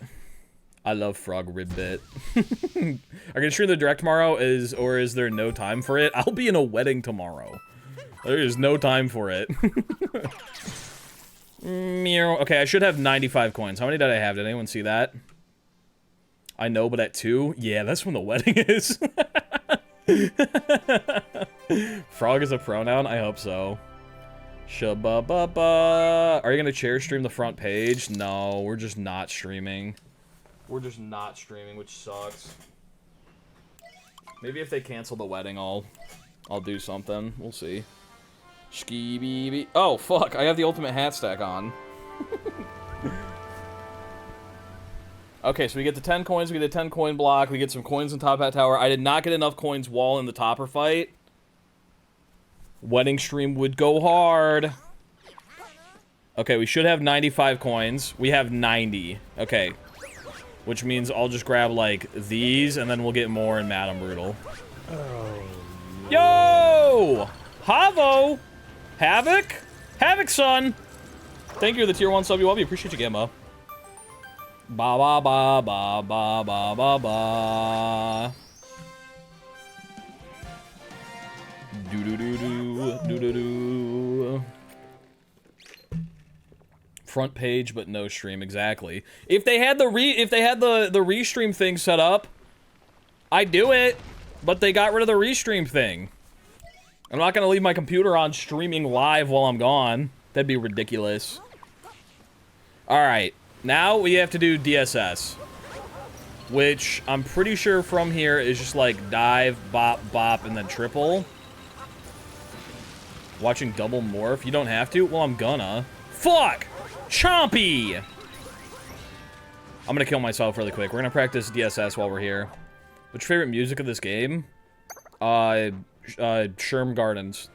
I love Frog Ribbit. Are you gonna stream the direct tomorrow? Or is there no time for it? I'll be in a wedding tomorrow. There is no time for it. Okay, I should have 95 coins. How many did I have? Did anyone see that? I know, but at 2? Yeah, that's when the wedding is. Frog is a pronoun? I hope so. Shabba-ba-ba. Are you gonna chair stream the front page? No, we're just not streaming. We're just not streaming, which sucks. Maybe if they cancel the wedding, I'll do something. We'll see. Skee-bee-bee. Oh, fuck. I have the ultimate hat stack on. Okay, so we get the 10 coins, we get a 10 coin block, we get some coins in Top Hat Tower. I did not get enough coins while in the topper fight. Wedding stream would go hard. Okay, we should have 95 coins. We have 90. Okay. Which means I'll just grab, like, these, and then we'll get more in Madame Brutal. Oh, yo! Havo! Havoc? Havoc, son! Thank you for the tier 1 sub. You love you. Appreciate you, Gamma. Ba ba ba ba ba ba ba ba. Do do do do do do do. Front page, but no stream. Exactly. If they had the restream thing set up, I'd do it. But they got rid of the restream thing. I'm not gonna leave my computer on streaming live while I'm gone. That'd be ridiculous. All right. Now we have to do DSS, which I'm pretty sure from here is just like dive, bop, bop, and then triple. Watching double morph? You don't have to? Well, I'm gonna. Fuck! Chompy! I'm gonna kill myself really quick. We're gonna practice DSS while we're here. What's your favorite music of this game? Sherm Gardens.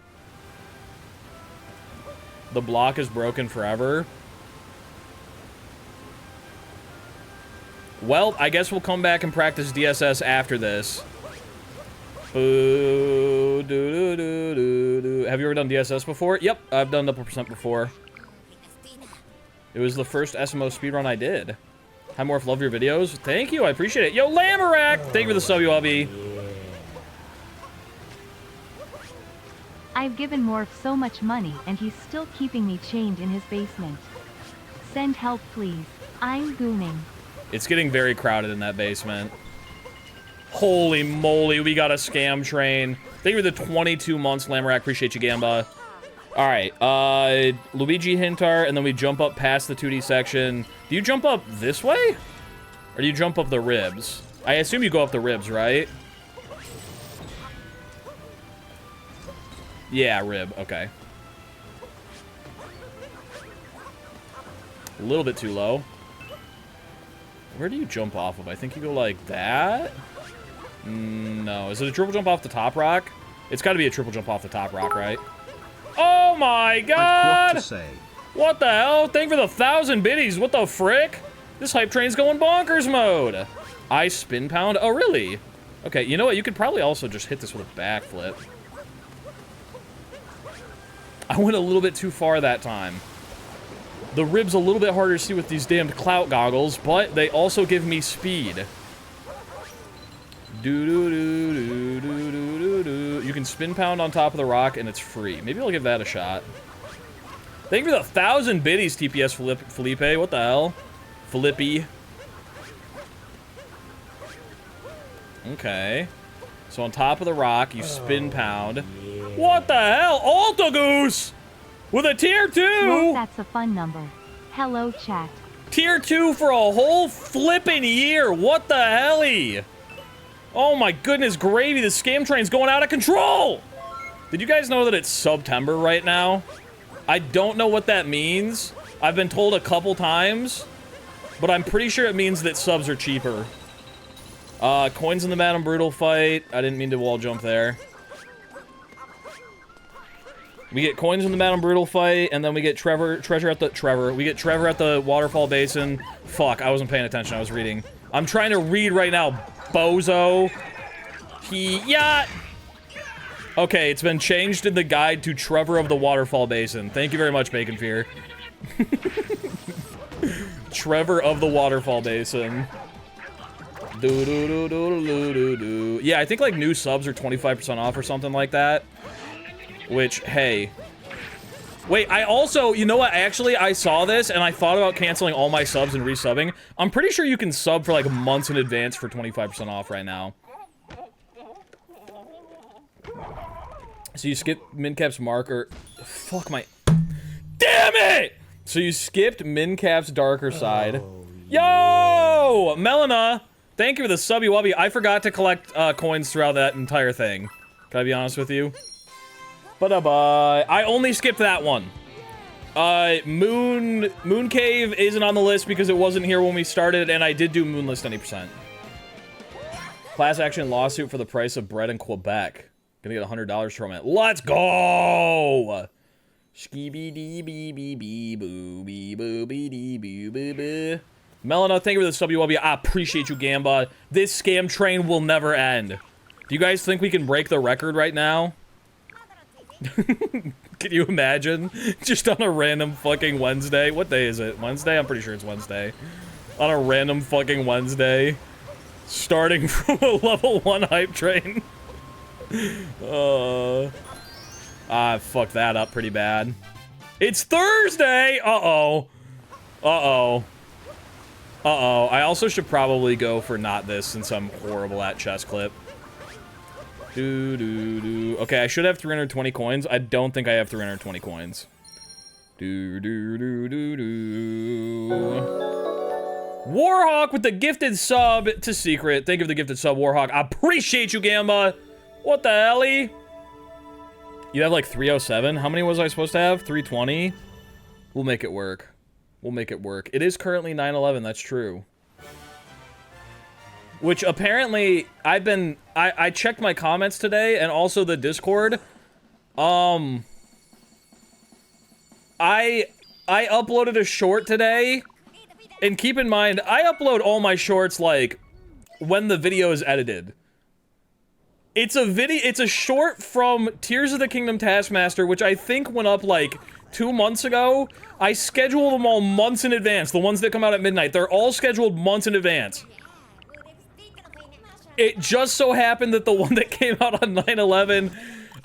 The block is broken forever. Well, I guess we'll come back and practice DSS after this. Boo, doo, doo, doo, doo, doo. Have you ever done DSS before? Yep, I've done Nipple % before. It was the first SMO speedrun I did. Hi, Morph, love your videos. Thank you, I appreciate it. Yo, Lamorak! Thank you for the sub, ULB. I've given Morph so much money and he's still keeping me chained in his basement. Send help, please. I'm gooning. It's getting very crowded in that basement. Holy moly, we got a scam train. Thank you for the 22 months, Lamorak. Appreciate you, Gamba. Alright, Luigi Hintar, and then we jump up past the 2D section. Do you jump up this way? Or do you jump up the ribs? I assume you go up the ribs, right? Yeah, rib, okay. A little bit too low. Where do you jump off of? I think you go like that? No. Is it a triple jump off the top rock? It's got to be a triple jump off the top rock, right? Oh my god! What to say? What the hell? Thank you for the 1,000 biddies. What the frick? This hype train's going bonkers mode. I spin pound? Oh, really? Okay, you know what? You could probably also just hit this with a backflip. I went a little bit too far that time. The rib's a little bit harder to see with these damned clout goggles, but they also give me speed. Do-do-do-do-do-do-do-do. You can spin pound on top of the rock, and it's free. Maybe I'll give that a shot. Thank you for the 1,000 biddies, TPS Felipe. What the hell? Felipe. Okay. So on top of the rock, you spin pound. What the hell? Alta Goose! With a tier 2! Well, that's a fun number. Hello, chat. Tier 2 for a whole flipping year. What the helly? Oh my goodness gravy, the scam train's going out of control! Did you guys know that it's September right now? I don't know what that means. I've been told a couple times, but I'm pretty sure it means that subs are cheaper. Coins in the Madame Brutal fight. I didn't mean to wall jump there. We get coins in the Madame Brutal fight, and then we get treasure at the waterfall basin. Fuck, I wasn't paying attention, I was reading. I'm trying to read right now. Bozo. Yeah. Okay, it's been changed in the guide to Trevor of the Waterfall Basin. Thank you very much, Bacon Fear. Trevor of the Waterfall Basin. Yeah, I think like new subs are 25% off or something like that. Which, hey. Wait, I also, you know what, actually, I saw this and I thought about canceling all my subs and resubbing. I'm pretty sure you can sub for like months in advance for 25% off right now. So you skip Mincap's marker. Fuck my... Damn it! So you skipped Mincap's darker side. Yo! Melina! Thank you for the subby wubby. I forgot to collect coins throughout that entire thing. Can I be honest with you? Bye-bye. I only skipped that one. Moon Cave isn't on the list because it wasn't here when we started, and I did do Moonlist 90%. Class action lawsuit for the price of bread in Quebec. Gonna get $100 from it. Let's go! Melina, thank you for the subby. I appreciate you, Gamba. This scam train will never end. Do you guys think we can break the record right now? Can you imagine? Just on a random fucking Wednesday. What day is it? Wednesday? I'm pretty sure it's Wednesday. On a random fucking Wednesday. Starting from a level 1 hype train. I fucked that up pretty bad. It's Thursday! Uh-oh. Uh-oh. Uh-oh. I also should probably go for not this since I'm horrible at chess clip. Okay, I should have 320 coins. I don't think I have 320 coins. Warhawk with the gifted sub to Secret. Thank you for the gifted sub, Warhawk. I appreciate you, Gamba. What the helly? You have like 307? How many was I supposed to have? 320? We'll make it work. We'll make it work. It is currently 9/11, that's true. Which apparently, I checked my comments today and also the Discord. I uploaded a short today. And keep in mind, I upload all my shorts, like, when the video is edited. It's a short from Tears of the Kingdom Taskmaster, which I think went up, like, 2 months ago. I scheduled them all months in advance, the ones that come out at midnight. They're all scheduled months in advance. It just so happened that the one that came out on 9/11,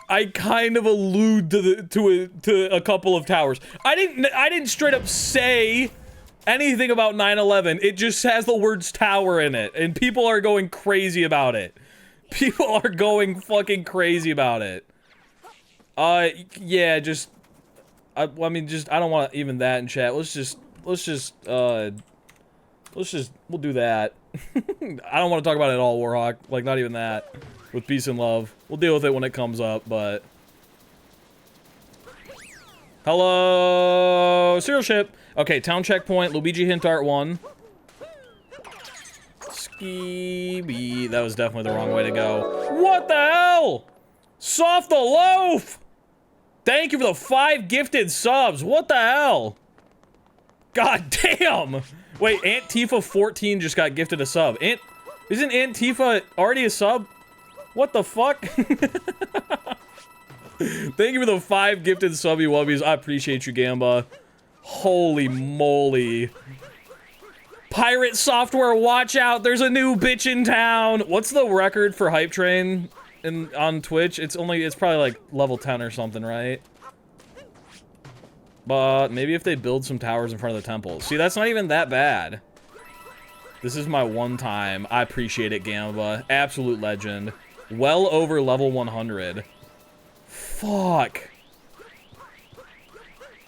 I kind of allude to a couple of towers. I didn't straight up say anything about 9/11. It just has the words tower in it, and people are going crazy about it. People are going fucking crazy about it. Yeah, just I mean, just I don't want even that in chat. We'll do that. I don't want to talk about it at all, Warhawk. Like, not even that. With peace and love. We'll deal with it when it comes up, but... Hello! Serial ship! Okay, town checkpoint, Luigi hint art 1. Skee-bee. That was definitely the wrong way to go. What the hell? Soft the loaf! Thank you for the 5 gifted subs. What the hell? God damn! Wait, Aunt Tifa 14 just got gifted a sub. Isn't Aunt Tifa already a sub? What the fuck? Thank you for the 5 gifted subby wubbies. I appreciate you, Gamba. Holy moly. Pirate software, watch out. There's a new bitch in town. What's the record for Hype Train on Twitch? It's probably like level 10 or something, right? But maybe if they build some towers in front of the temple. See, that's not even that bad. This is my one time. I appreciate it, Gamba. Absolute legend. Well over level 100. Fuck.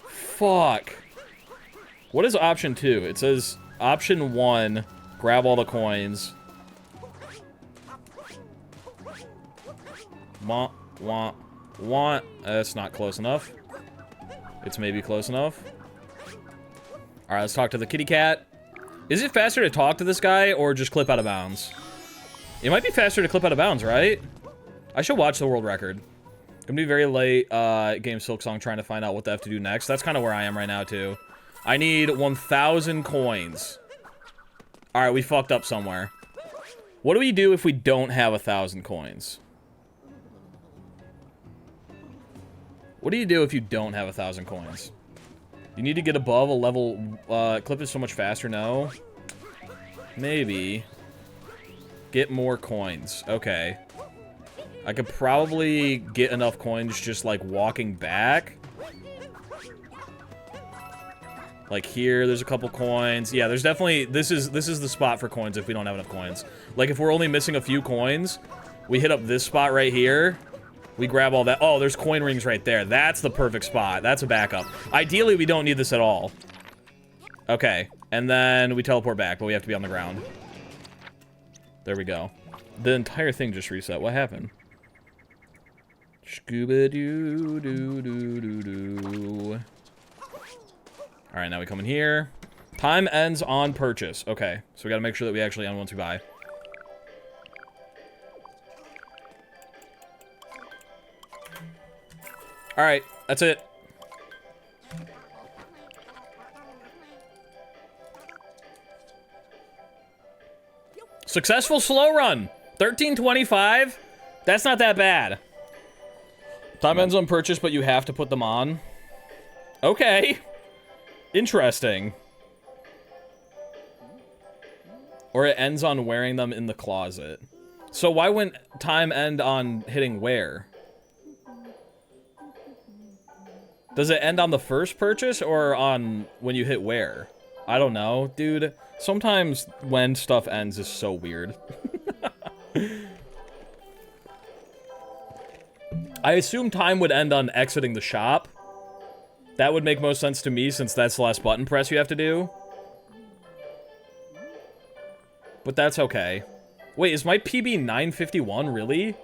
Fuck. What is option 2? It says option 1, grab all the coins. That's not close enough. It's maybe close enough. Alright, let's talk to the kitty cat. Is it faster to talk to this guy or just clip out of bounds? It might be faster to clip out of bounds, right? I should watch the world record. Gonna be very late, game Silksong trying to find out what they have to do next. That's kind of where I am right now, too. I need 1,000 coins. Alright, we fucked up somewhere. What do we do if we don't have 1,000 coins? What do you do if you don't have 1,000 coins? You need to get above a level... clip is so much faster, no? Maybe. Get more coins. Okay. I could probably get enough coins just, like, walking back. Like, here, there's a couple coins. Yeah, there's definitely... This is the spot for coins if we don't have enough coins. Like, if we're only missing a few coins, we hit up this spot right here. We grab all that. Oh, there's coin rings right there. That's the perfect spot. That's a backup. Ideally, we don't need this at all. Okay. And then we teleport back, but we have to be on the ground. There we go. The entire thing just reset. What happened? Scooba-doo-doo-doo-doo. Alright, now we come in here. Time ends on purchase. Okay, so we gotta make sure that we actually end once we buy. Alright, that's it. Successful slow run. 1325. That's not that bad. Time ends on purchase, but you have to put them on. Okay. Interesting. Or it ends on wearing them in the closet. So why wouldn't time end on hitting wear? Does it end on the first purchase or on when you hit wear? I don't know, dude. Sometimes when stuff ends is so weird. I assume time would end on exiting the shop. That would make most sense to me since that's the last button press you have to do. But that's okay. Wait, is my PB 951 really?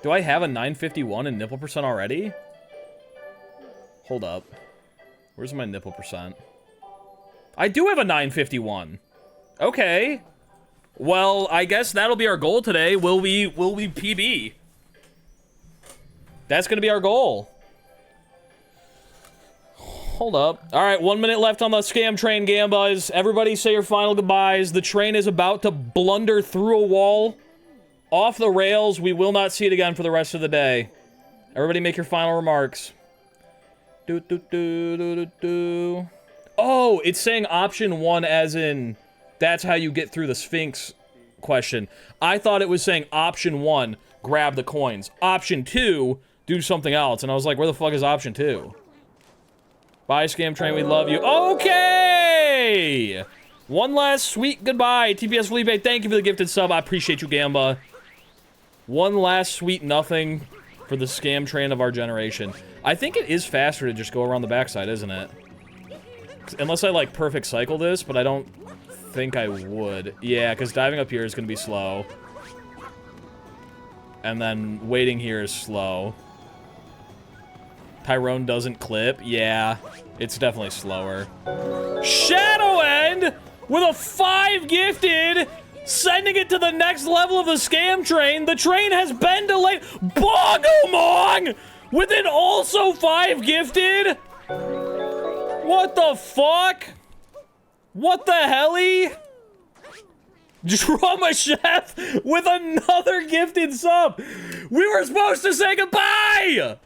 Do I have a 951 in nipple percent already? Hold up. Where's my nipple percent? I do have a 951. Okay. Well, I guess that'll be our goal today. Will we PB? That's gonna be our goal. Hold up. All right, 1 minute left on the scam train, Gambas. Everybody say your final goodbyes. The train is about to blunder through a wall. Off the rails. We will not see it again for the rest of the day. Everybody make your final remarks. Oh, it's saying option 1 as in that's how you get through the Sphinx question. I thought it was saying option 1, grab the coins. Option 2, do something else. And I was like, where the fuck is option 2? Bye, Scam Train, we love you. Okay! One last sweet goodbye. TPS Felipe, thank you for the gifted sub. I appreciate you, Gamba. One last sweet nothing for the Scam Train of our generation. I think it is faster to just go around the backside, isn't it? Unless I, like, perfect cycle this, but I don't think I would. Yeah, because diving up here is going to be slow. And then waiting here is slow. Tyrone doesn't clip. Yeah, it's definitely slower. Shadow End with a 5 gifted, sending it to the next level of the Scam Train. The train has been delayed. Bogomong with an also 5 gifted. What the fuck? What the helly? Drama Chef with another gifted sub. We were supposed to say goodbye.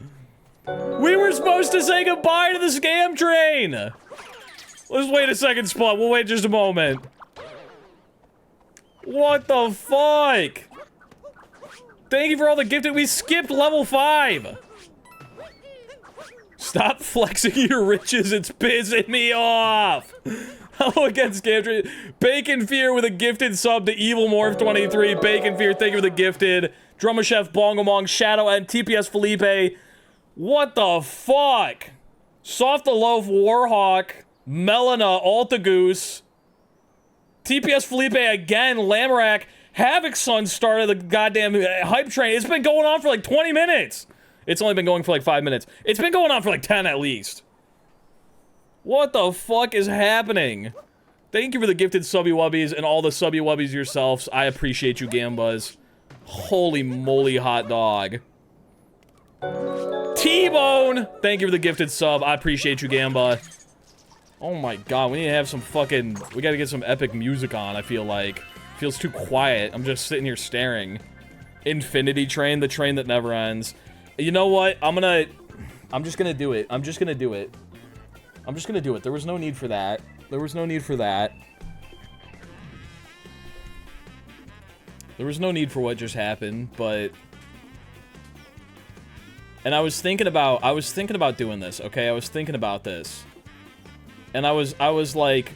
We were supposed to say goodbye to the Scam Train. Let's wait a second, Spot. We'll wait just a moment. What the fuck? Thank you for all the gifted. We skipped level 5. Stop flexing your riches. It's pissing me off. Hello again, Scam Train. Bacon Fear with a gifted sub to Evil Morph 23. Bacon Fear, thank you for the gifted. Drummer Chef, Bongomong, Shadow, and TPS Felipe. What the fuck? Soft the Loaf, Warhawk, Melina, Altagoose, TPS Felipe again, Lamorak, Havoc Son started the goddamn hype train. It's been going on for like 20 minutes. It's only been going for like 5 minutes. It's been going on for like 10 at least. What the fuck is happening? Thank you for the gifted subby wubbies and all the subby wubbies yourselves. I appreciate you, Gambas. Holy moly, hot dog. T-Bone! Thank you for the gifted sub. I appreciate you, Gamba. Oh my god, we need to have some fucking... We gotta get some epic music on, I feel like. Feels too quiet. I'm just sitting here staring. Infinity Train, the train that never ends. You know what? I'm just gonna do it. I'm just gonna do it. I'm just gonna do it. There was no need for that. There was no need for that. There was no need for what just happened, but... And I was thinking about doing this, okay? I was thinking about this. And I was like...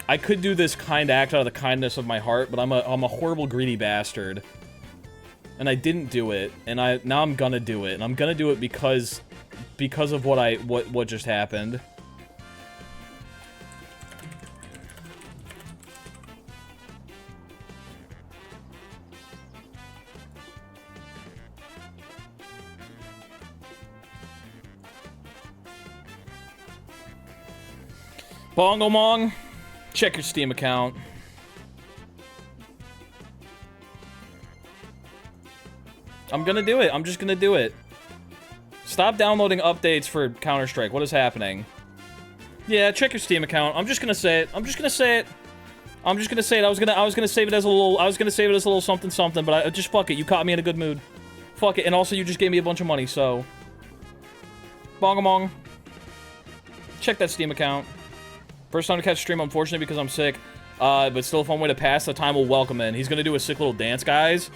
I could do this kind act out of the kindness of my heart, but I'm a horrible, greedy bastard. And I didn't do it, and now I'm gonna do it. And I'm gonna do it because of what just happened. Bongo Mong, check your Steam account. I'm gonna do it. I'm just gonna do it. Stop downloading updates for Counter-Strike. What is happening? Yeah, check your Steam account. I'm just gonna say it. I'm just gonna say it. I'm just gonna say it. I was gonna save it as a little something something, but I just fuck it. You caught me in a good mood. Fuck it. And also you just gave me a bunch of money, so Bongo Mong. Check that Steam account. First time to catch stream, unfortunately, because I'm sick. But still a fun way to pass the time. We'll welcome in. He's gonna do a sick little dance, guys.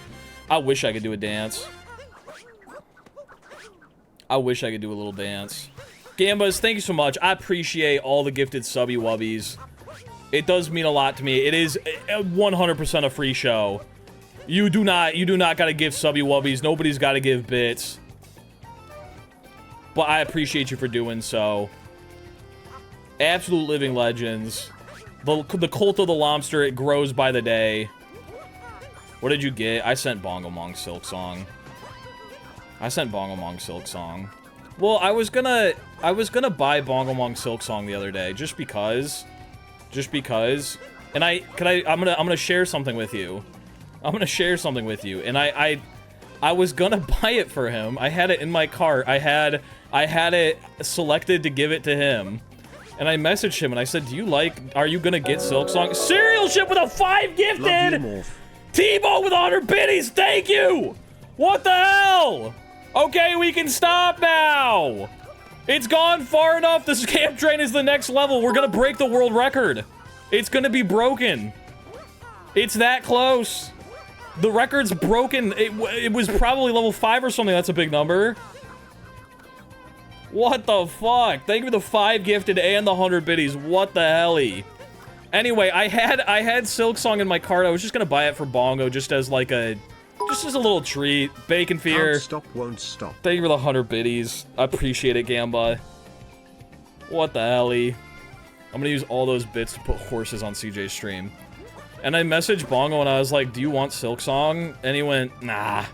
I wish I could do a dance. I wish I could do a little dance. Gambas, thank you so much. I appreciate all the gifted subby wubbies. It does mean a lot to me. It is 100% a free show. You do not gotta give subby wubbies. Nobody's gotta give bits. But I appreciate you for doing so. Absolute living legends. The cult of the lobster, it grows by the day. What did you get? I sent Bongo Mong Silk Song. I sent Bongo Mong Silk Song. Well, I was gonna buy Bongo Mong Silk Song the other day, just because. Just because. And I'm gonna share something with you. I'm gonna share something with you. And I was gonna buy it for him. I had it in my cart. I had it selected to give it to him. And I messaged him and I said, are you gonna get Silk Song? Serial Ship with a 5 gifted! T-Bone with 100 biddies, thank you! What the hell? Okay, we can stop now! It's gone far enough, this camp train is the next level, we're gonna break the world record. It's gonna be broken. It's that close. The record's broken, it was probably level 5 or something, that's a big number. What the fuck? Thank you for the 5 gifted and the 100 biddies, what the helly? Anyway, I had Silk Song in my cart. I was just gonna buy it for Bongo, just as like a little treat. Bacon Fear. Can't stop, won't stop. Thank you for the 100 biddies. I appreciate it, Gamba. What the helly? I'm gonna use all those bits to put horses on CJ's stream. And I messaged Bongo and I was like, "Do you want Silk Song?" And he went, "Nah."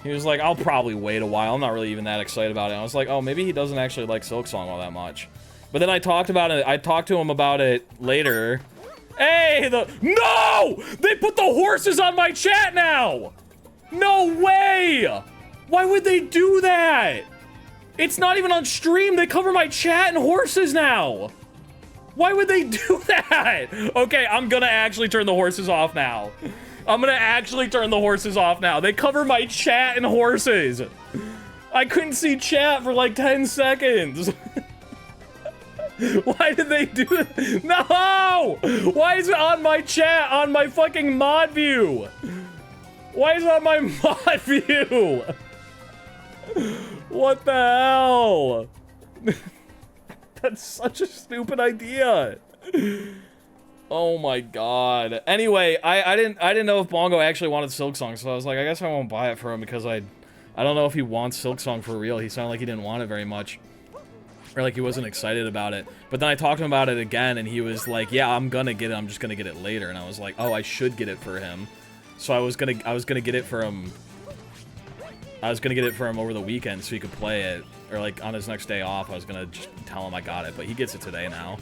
He was like, "I'll probably wait a while. I'm not really even that excited about it." And I was like, "Oh, maybe he doesn't actually like Silk Song all that much." But then I talked to him about it later. Hey, no! They put the horses on my chat now! No way! Why would they do that? It's not even on stream. They cover my chat and horses now. Why would they do that? Okay, I'm gonna actually turn the horses off now. I'm gonna actually turn the horses off now. They cover my chat and horses. I couldn't see chat for like 10 seconds. Why did they do it? No! Why is it on my chat, on my fucking mod view? Why is it on my mod view? What the hell? That's such a stupid idea. Oh my god. Anyway, I didn't know if Bongo actually wanted Silk Song, so I was like, I guess I won't buy it for him because I don't know if he wants Silk Song for real. He sounded like he didn't want it very much. Or like he wasn't excited about it. But then I talked to him about it again and he was like, "Yeah, I'm gonna get it. I'm just gonna get it later." And I was like, "Oh, I should get it for him." So I was gonna get it for him. I was gonna get it for him over the weekend so he could play it, or like on his next day off. I was gonna just tell him I got it, but he gets it today now.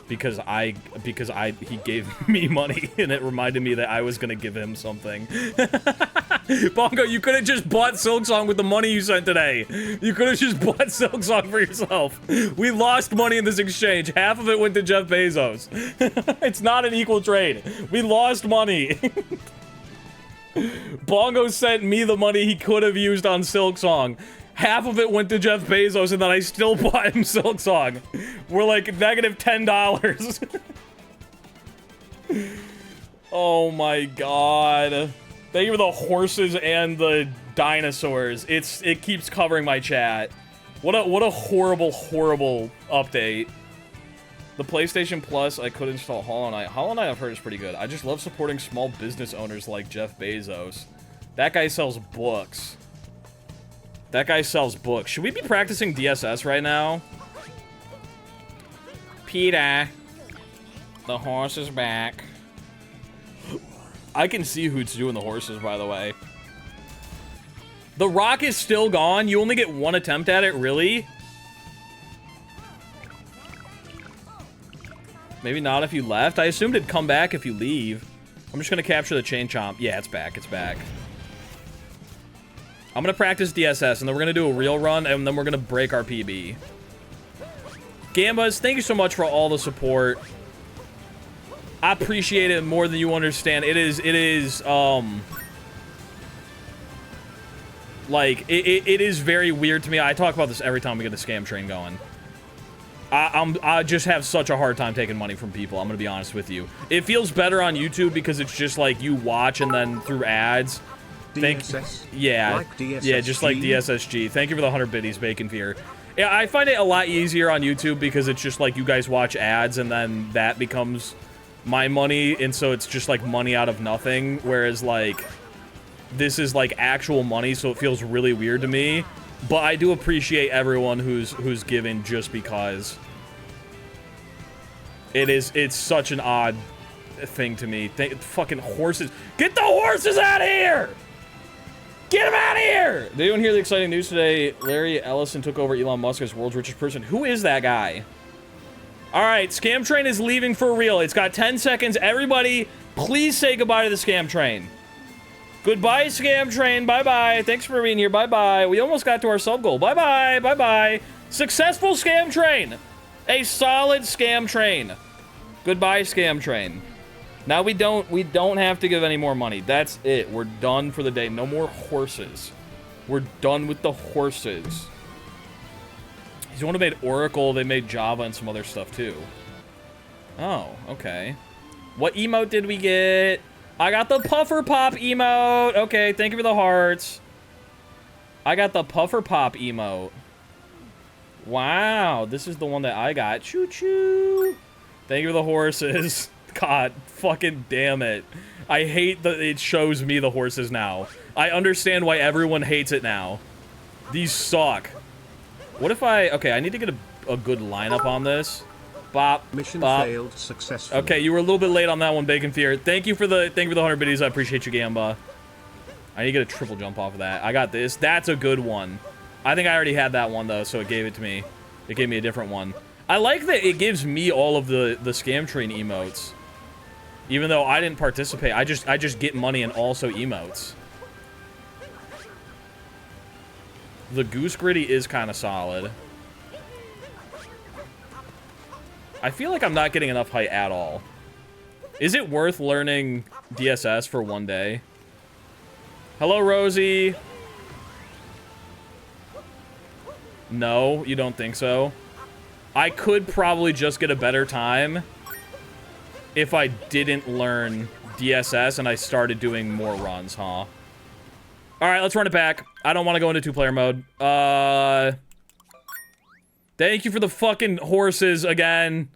Because he gave me money and it reminded me that I was gonna give him something. Bongo, you could have just bought Silksong with the money you sent today. You could have just bought Silksong for yourself. We lost money in this exchange. Half of it went to Jeff Bezos. It's not an equal trade. We lost money. Bongo sent me the money he could have used on Silksong. Half of it went to Jeff Bezos, and then I still bought him Silksong. We're like negative $10. Oh my god. Thank you for the horses and the dinosaurs. It keeps covering my chat. What a horrible, horrible update. The PlayStation Plus, I could install Hollow Knight. Hollow Knight I've heard is pretty good. I just love supporting small business owners like Jeff Bezos. That guy sells books. That guy sells books. Should we be practicing DSS right now? Peter. The horse is back. I can see who's doing the horses, by the way. The rock is still gone? You only get one attempt at it? Really? Maybe not if you left? I assumed it'd come back if you leave. I'm just gonna capture the chain chomp. Yeah, it's back. It's back. I'm gonna practice DSS, and then we're gonna do a real run, and then we're gonna break our PB. Gambas, thank you so much for all the support. I appreciate it more than you understand. It is, like, it is very weird to me. I talk about this every time we get the scam train going. I just have such a hard time taking money from people, I'm gonna be honest with you. It feels better on YouTube because it's just like you watch and then through ads. DSS? Yeah, like DSSG? Yeah, just like DSSG. Thank you for the 100 biddies, Bacon Fear. Yeah, I find it a lot easier on YouTube because it's just like you guys watch ads and then that becomes my money, and so it's just like money out of nothing, whereas like this is like actual money, so it feels really weird to me. But I do appreciate everyone who's given just because it's such an odd thing to me. Fucking horses. Get the horses out of here! Get them out of here! Did anyone hear the exciting news today? Larry Ellison took over Elon Musk as world's richest person. Who is that guy? Alright, Scam Train is leaving for real. It's got 10 seconds. Everybody, please say goodbye to the Scam Train. Goodbye, Scam Train. Bye-bye. Thanks for being here. Bye-bye. We almost got to our sub goal. Bye-bye. Bye-bye. Successful Scam Train. A solid Scam Train. Goodbye, Scam Train. Now we don't have to give any more money. That's it. We're done for the day. No more horses. We're done with the horses. He's the one who made Oracle. They made Java and some other stuff too. Oh, okay. What emote did we get? I got the Puffer Pop emote. Okay, thank you for the hearts. I got the Puffer Pop emote. Wow, this is the one that I got. Choo-choo. Thank you for the horses. God, fucking damn it. I hate that it shows me the horses now. I understand why everyone hates it now. These suck. What if okay, I need to get a good lineup on this. Bop, Mission bop. failed successfully. Okay, you were a little bit late on that one, Bacon Fear. Thank you for the 100 biddies. I appreciate you, Gamba. I need to get a triple jump off of that. I got this. That's a good one. I think I already had that one though, so it gave it to me. It gave me a different one. I like that it gives me all of the Scam Train emotes. Even though I didn't participate, I just get money and also emotes. The Goose Gritty is kind of solid. I feel like I'm not getting enough height at all. Is it worth learning DSS for one day? Hello, Rosie. No, you don't think so? I could probably just get a better time if I didn't learn DSS and I started doing more runs, huh? Alright, let's run it back. I don't want to go into two-player mode. Thank you for the fucking horses again.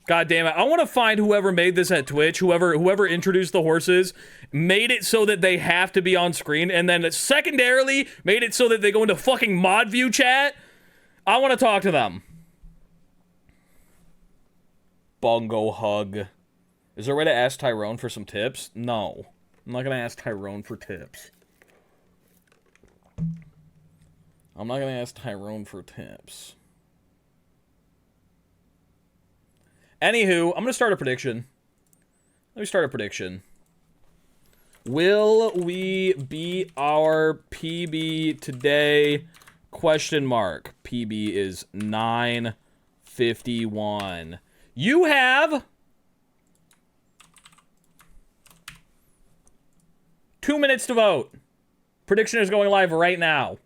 God damn it. I want to find whoever made this at Twitch, whoever introduced the horses, made it so that they have to be on screen, and then secondarily made it so that they go into fucking mod view chat. I want to talk to them. Bongo hug. Is there a way to ask Tyrone for some tips? No. I'm not going to ask Tyrone for tips. I'm not going to ask Tyrone for tips. Anywho, I'm going to start a prediction. Let me start a prediction. Will we beat our PB today? Question mark. PB is 9:51. You have 2 minutes to vote. Prediction is going live right now.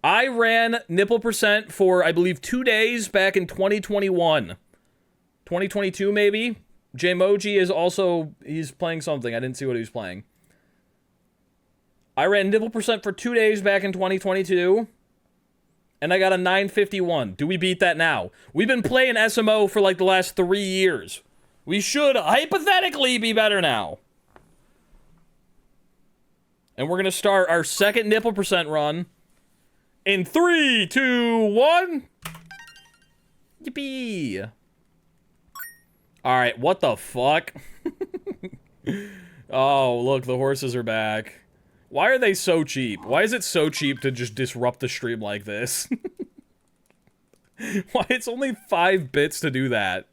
I ran Nipple percent for, I believe, 2 days back in 2021. 2022, maybe? Jmoji is also, he's playing something. I didn't see what he was playing. I ran Nipple percent for 2 days back in 2022. And I got a 951. Do we beat that now? We've been playing SMO for like the last 3 years. We should hypothetically be better now. And we're going to start our second Nipple percent run in 3, 2, 1. Yippee. Alright, what the fuck? Oh, look, the horses are back. Why are they so cheap? Why is it so cheap to just disrupt the stream like this? Why, it's only 5 bits to do that.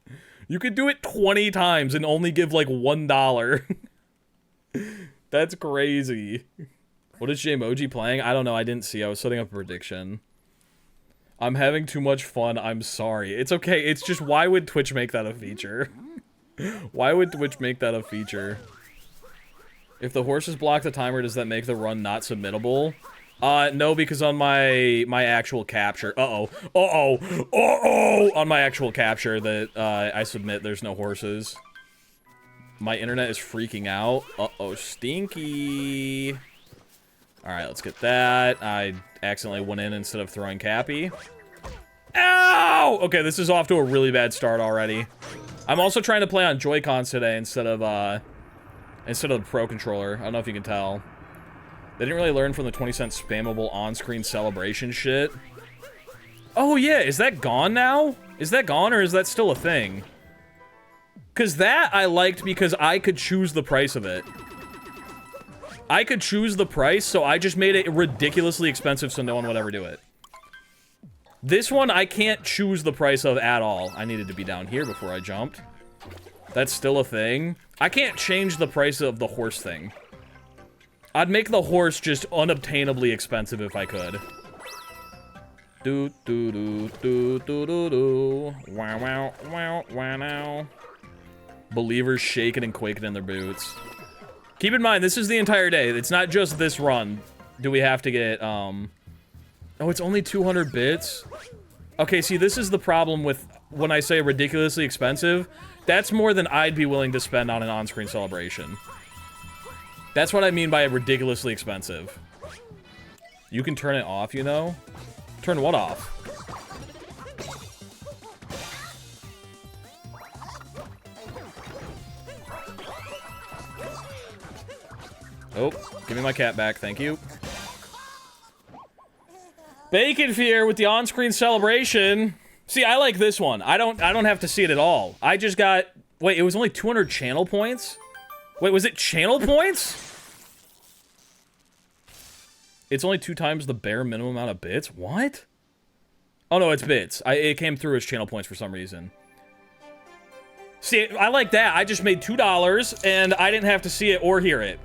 You could do it 20 times and only give like $1. That's crazy. What is Jmoji playing? I don't know, I didn't see. I was setting up a prediction. I'm having too much fun, I'm sorry. It's okay, it's just, why would Twitch make that a feature? Why would Twitch make that a feature? If the horses block the timer, does that make the run not submittable? No, because on my actual capture, on my actual capture that I submit, there's no horses. My internet is freaking out. Stinky. Alright, let's get that. I accidentally went in instead of throwing Cappy. Ow! Okay, this is off to a really bad start already. I'm also trying to play on Joy-Cons today instead of the Pro Controller. I don't know if you can tell. They didn't really learn from the 20-cent spammable on-screen celebration shit. Oh yeah, is that gone now? Is that gone, or is that still a thing? Because that I liked because I could choose the price of it. I could choose the price, so I just made it ridiculously expensive so no one would ever do it. This one, I can't choose the price of at all. I needed to be down here before I jumped. That's still a thing. I can't change the price of the horse thing. I'd make the horse just unobtainably expensive if I could. Do do do do do do do. Wow wow wow wow now. Believers shaking and quaking in their boots. Keep in mind, this is the entire day. It's not just this run. Do we have to get, Oh, it's only 200 bits? Okay, see, this is the problem with when I say ridiculously expensive. That's more than I'd be willing to spend on an on-screen celebration. That's what I mean by ridiculously expensive. You can turn it off, you know? Turn what off? Oh, give me my cat back, thank you. Bacon Fear with the on-screen celebration. See, I like this one. I don't have to see it at all. I just got... Wait, it was only 200 channel points? Wait, was it channel points? It's only 2 times the bare minimum amount of bits? What? Oh no, it's bits. It came through as channel points for some reason. See, I like that. I just made $2 and I didn't have to see it or hear it.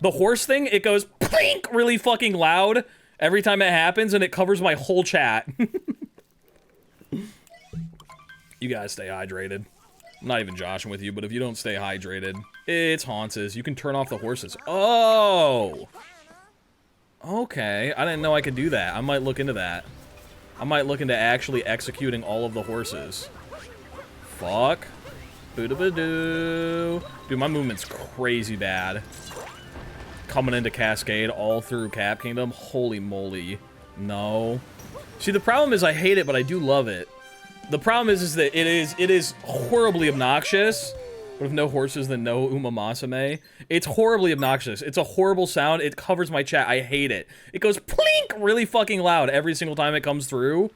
The horse thing, it goes plink really fucking loud every time it happens, and it covers my whole chat. You gotta stay hydrated. I'm not even joshing with you, but if you don't stay hydrated, it's haunces. You can turn off the horses. Oh! Okay, I didn't know I could do that. I might look into that. I might look into actually executing all of the horses. Fuck. Boo-da-ba-doo. Dude, my movement's crazy bad. Coming into Cascade all through Cap Kingdom. Holy moly. No. See, the problem is I hate it, but I do love it. The problem is that it is horribly obnoxious. But if no horses, then no Umamasame. It's horribly obnoxious. It's a horrible sound. It covers my chat. I hate it. It goes plink really fucking loud every single time it comes through.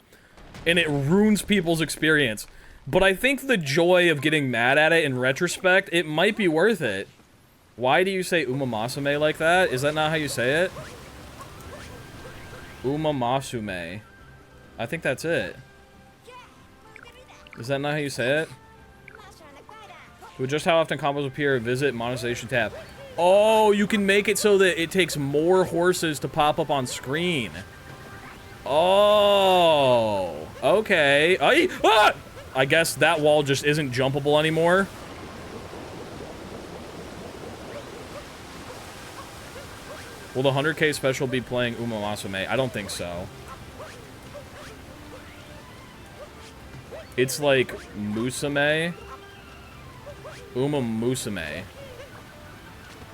And it ruins people's experience. But I think the joy of getting mad at it in retrospect, it might be worth it. Why do you say Umamasame like that? Is that not how you say it? Umamasume. I think that's it. Is that not how you say it? With just how often combos appear, visit monetization tab. Oh, you can make it so that it takes more horses to pop up on screen. Oh, okay. I guess that wall just isn't jumpable anymore. Will the 100K special be playing Uma Masume? I don't think so. It's like Musume. Uma Musume.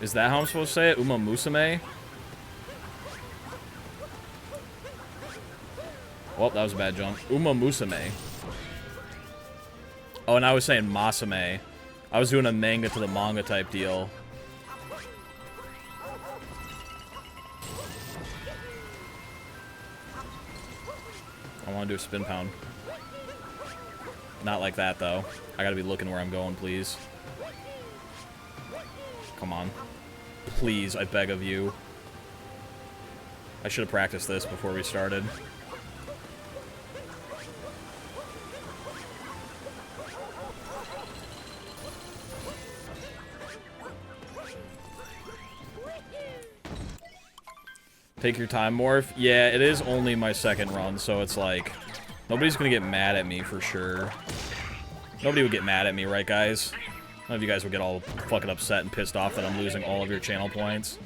Is that how I'm supposed to say it? Uma Musume? Well, that was a bad jump. Uma Musume. Oh, and I was saying Masame. I was doing a manga to the manga type deal. I want to do a spin pound. Not like that, though. I gotta be looking where I'm going, please. Come on. Please, I beg of you. I should have practiced this before we started. Take your time, Morph. Yeah, it is only my second run, so it's like... Nobody's gonna get mad at me for sure. Nobody would get mad at me, right, guys? None of you guys would get all fucking upset and pissed off that I'm losing all of your channel points.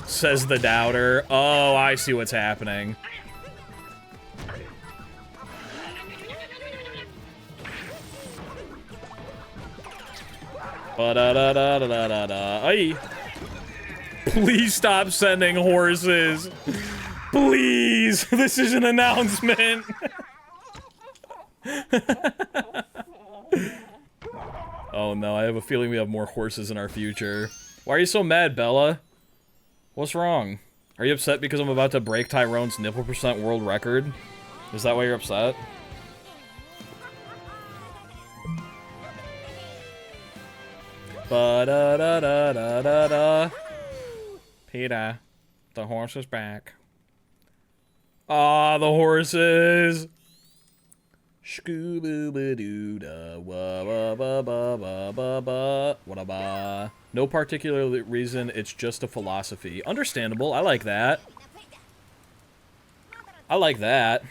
Says the doubter. Oh, I see what's happening. Ba-da-da-da-da-da-da. Aye. Please stop sending horses. Please. This is an announcement. Oh no, I have a feeling we have more horses in our future. Why are you so mad, Bella? What's wrong? Are you upset because I'm about to break Tyrone's nipple percent world record? Is that why you're upset? Ba-da-da-da-da-da-da. Peter, the horse is back. Ah, the horses! Scoo-boo-ba-doo-da, wa-ba-ba-ba-ba-ba-ba, wa-da-ba. No particular reason, it's just a philosophy. Understandable, I like that. I like that.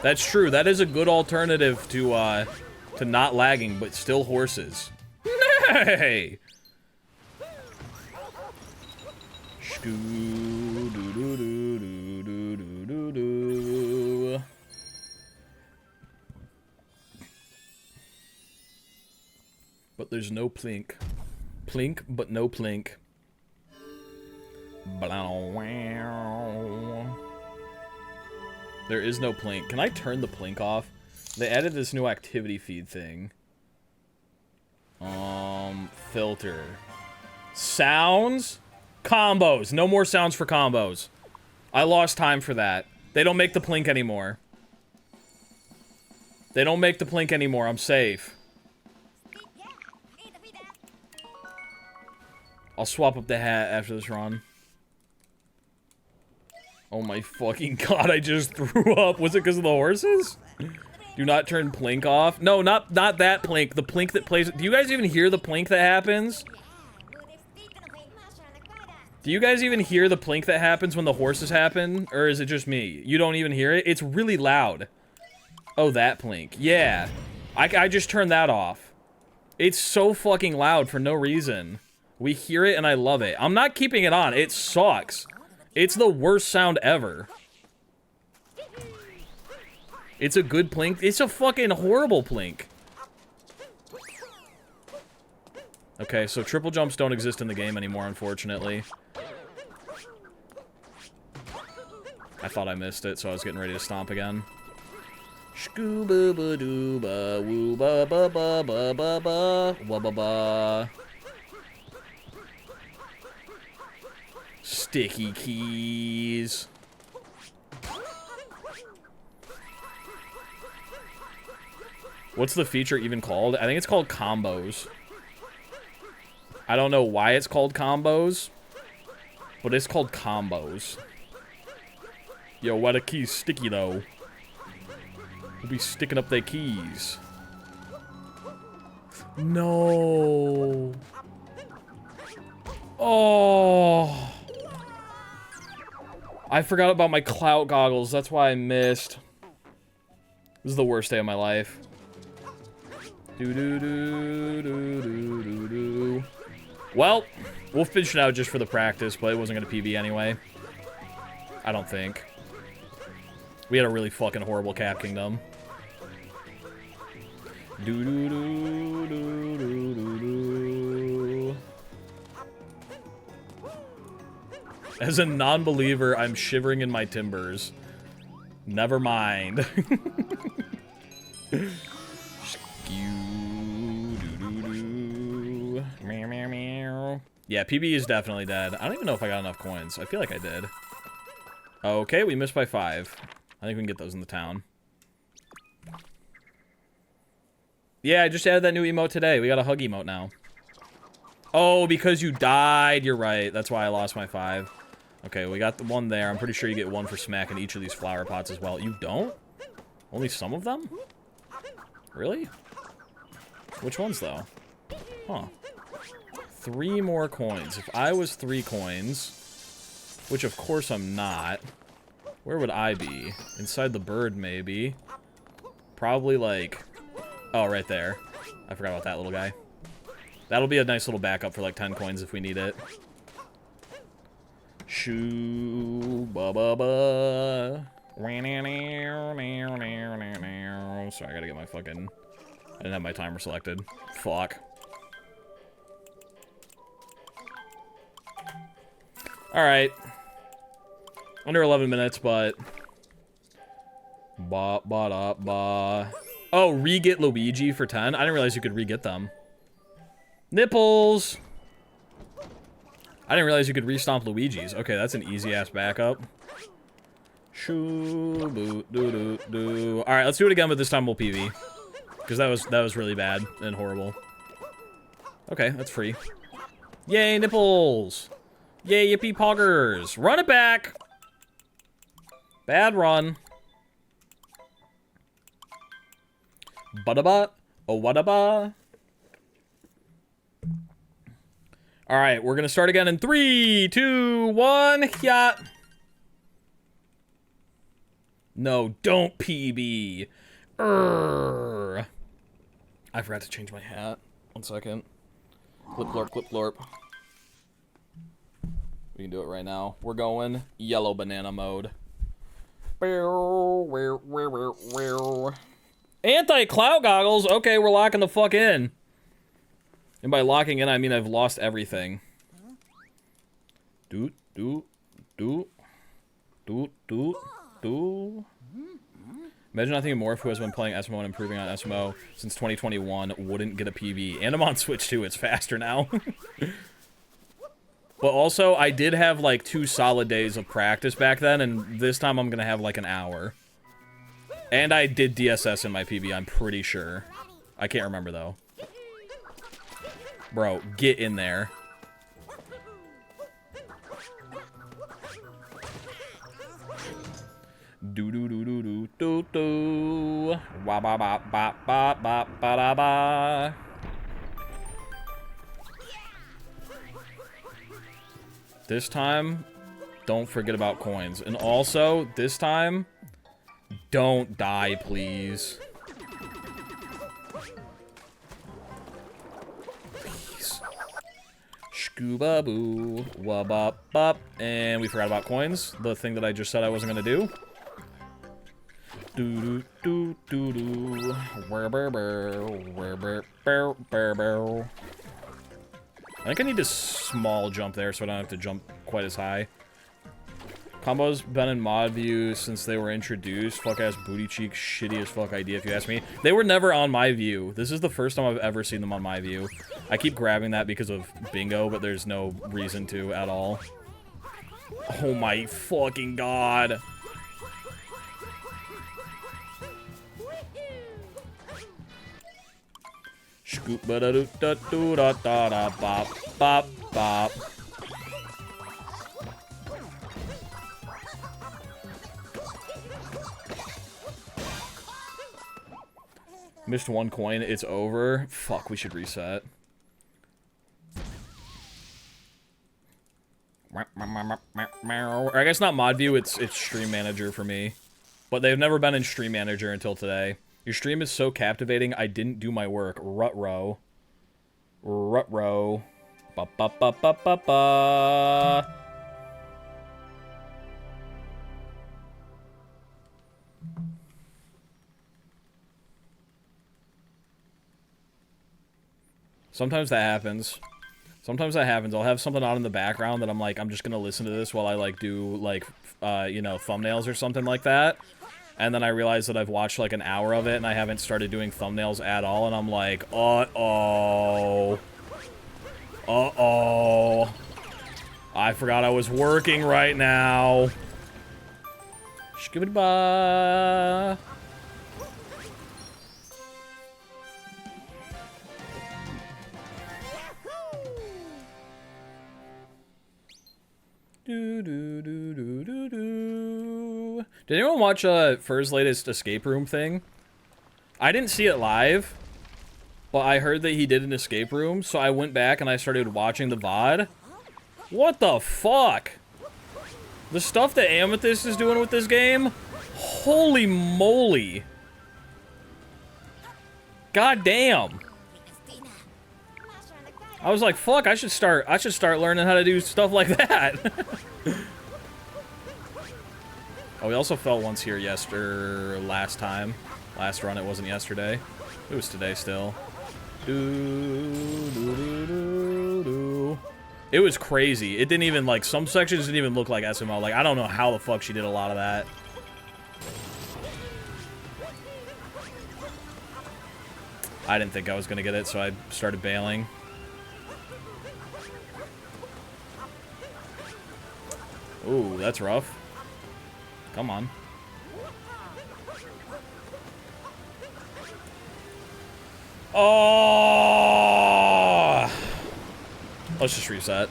That's true, that is a good alternative to not lagging, but still horses. Hey! Scoo-doo-doo-doo-doo-doo-doo-doo. But there's no plink. Plink, but no plink. There is no plink. Can I turn the plink off? They added this new activity feed thing. Filter. Sounds? Combos. No more sounds for combos. I lost time for that. They don't make the plink anymore. They don't make the plink anymore. I'm safe. I'll swap up the hat after this run. Oh my fucking god, I just threw up. Was it because of the horses? Do not turn plink off. No, not that plink. The plink that plays... Do you guys even hear the plink that happens? Do you guys even hear the plink that happens when the horses happen? Or is it just me? You don't even hear it? It's really loud. Oh, that plink. Yeah. I just turned that off. It's so fucking loud for no reason. We hear it and I love it. I'm not keeping it on. It sucks. It's the worst sound ever. It's a good plink. It's a fucking horrible plink. Okay, so triple jumps don't exist in the game anymore, unfortunately. I thought I missed it, so I was getting ready to stomp again. Shkoo-ba-ba-doo-ba, woo-ba-ba-ba-ba-ba-ba, wa-ba-ba. Sticky keys. What's the feature even called? I think it's called combos. I don't know why it's called combos, but it's called combos. Yo, why the key's sticky though? We'll be sticking up their keys. No. Oh. I forgot about my clout goggles. That's why I missed. This is the worst day of my life. Do-do-do-do-do-do-do. Well, we'll finish it out just for the practice, but it wasn't going to PB anyway. I don't think. We had a really fucking horrible Cap Kingdom. Do-do-do-do-do-do-do. As a non-believer, I'm shivering in my timbers. Never mind. Meow, meow, meow. Yeah, PB is definitely dead. I don't even know if I got enough coins. I feel like I did. Okay, we missed by 5. I think we can get those in the town. Yeah, I just added that new emote today. We got a hug emote now. Oh, because you died. You're right. That's why I lost my 5. Okay, we got the one there. I'm pretty sure you get 1 for smacking each of these flower pots as well. You don't? Only some of them? Really? Which ones, though? Huh. 3 more coins. If I was 3 coins, which of course I'm not, where would I be? Inside the bird, maybe. Probably, like... Oh, right there. I forgot about that little guy. That'll be a nice little backup for, like, 10 coins if we need it. Shoo, ba ba ba. Sorry, I gotta get my fucking... I didn't have my timer selected. Fuck. Alright. Under 11 minutes, but... Ba ba da ba. Oh, re-get Luigi for 10? I didn't realize you could re-get them. Nipples! I didn't realize you could re-stomp Luigi's. Okay, that's an easy-ass backup. Shoo, boo, doo, doo, doo. Alright, let's do it again, but this time we'll PV. Because that was really bad and horrible. Okay, that's free. Yay, Nipples! Yay, yippee poggers! Run it back! Bad run. Ba-da-ba. Oh, what-a-ba. Alright, we're gonna start again in 3, 2, 1, yeah. No, don't PB. I forgot to change my hat. 1 second. Clip, glorp, clip, glorp. We can do it right now. We're going yellow banana mode. Anti-cloud goggles? Okay, we're locking the fuck in. And by locking in, I mean I've lost everything. Doot, doot, doot. Doot, doot, doot. Imagine nothing more who has been playing SMO and improving on SMO since 2021 wouldn't get a PB. And I'm on Switch too, it's faster now. But also, I did have like 2 solid days of practice back then, and this time I'm gonna have like an hour. And I did DSS in my PB, I'm pretty sure. I can't remember though. Bro, get in there. Do do do do do do do. Wa ba ba ba ba ba ba da ba. This time, don't forget about coins. And also, this time, don't die, please. Please. Scuba boo. Wa bop bop. And we forgot about coins. The thing that I just said I wasn't gonna do. Do do do do do. Where bear bear. Where bear bear bear bear. I think I need a small jump there so I don't have to jump quite as high. Combo's been in mod view since they were introduced. Fuck ass booty cheek, shitty as fuck idea if you ask me. They were never on my view. This is the first time I've ever seen them on my view. I keep grabbing that because of bingo, but there's no reason to at all. Oh my fucking god. Scoop ba da doo da doo da da da bop bop bop. Missed 1 coin, it's over. Fuck, we should reset. Or I guess not mod view, it's stream manager for me. But they've never been in stream manager until today. Your stream is so captivating, I didn't do my work. Rut-row. Rut-row. Ba-ba-ba-ba-ba-ba. Sometimes that happens. Sometimes that happens. I'll have something on in the background that I'm like, I'm just gonna listen to this while I, like, do, like, you know, thumbnails or something like that. And then I realize that I've watched, like, an hour of it and I haven't started doing thumbnails at all, and I'm like, uh-oh. Uh-oh. I forgot I was working right now. Skibbity-ba. Do. Did anyone watch Fur's latest escape room thing? I didn't see it live, but I heard that he did an escape room, so I went back and I started watching the VOD. What the fuck? The stuff that Amethyst is doing with this game? Holy moly. God damn. I was like, fuck, I should start learning how to do stuff like that. Oh, we also fell once here last time. Last run, it wasn't yesterday. It was today still. It was crazy. It didn't even, like, some sections didn't even look like SMO. Like, I don't know how the fuck she did a lot of that. I didn't think I was gonna get it, so I started bailing. Ooh, that's rough. Come on. Oh! Let's just reset.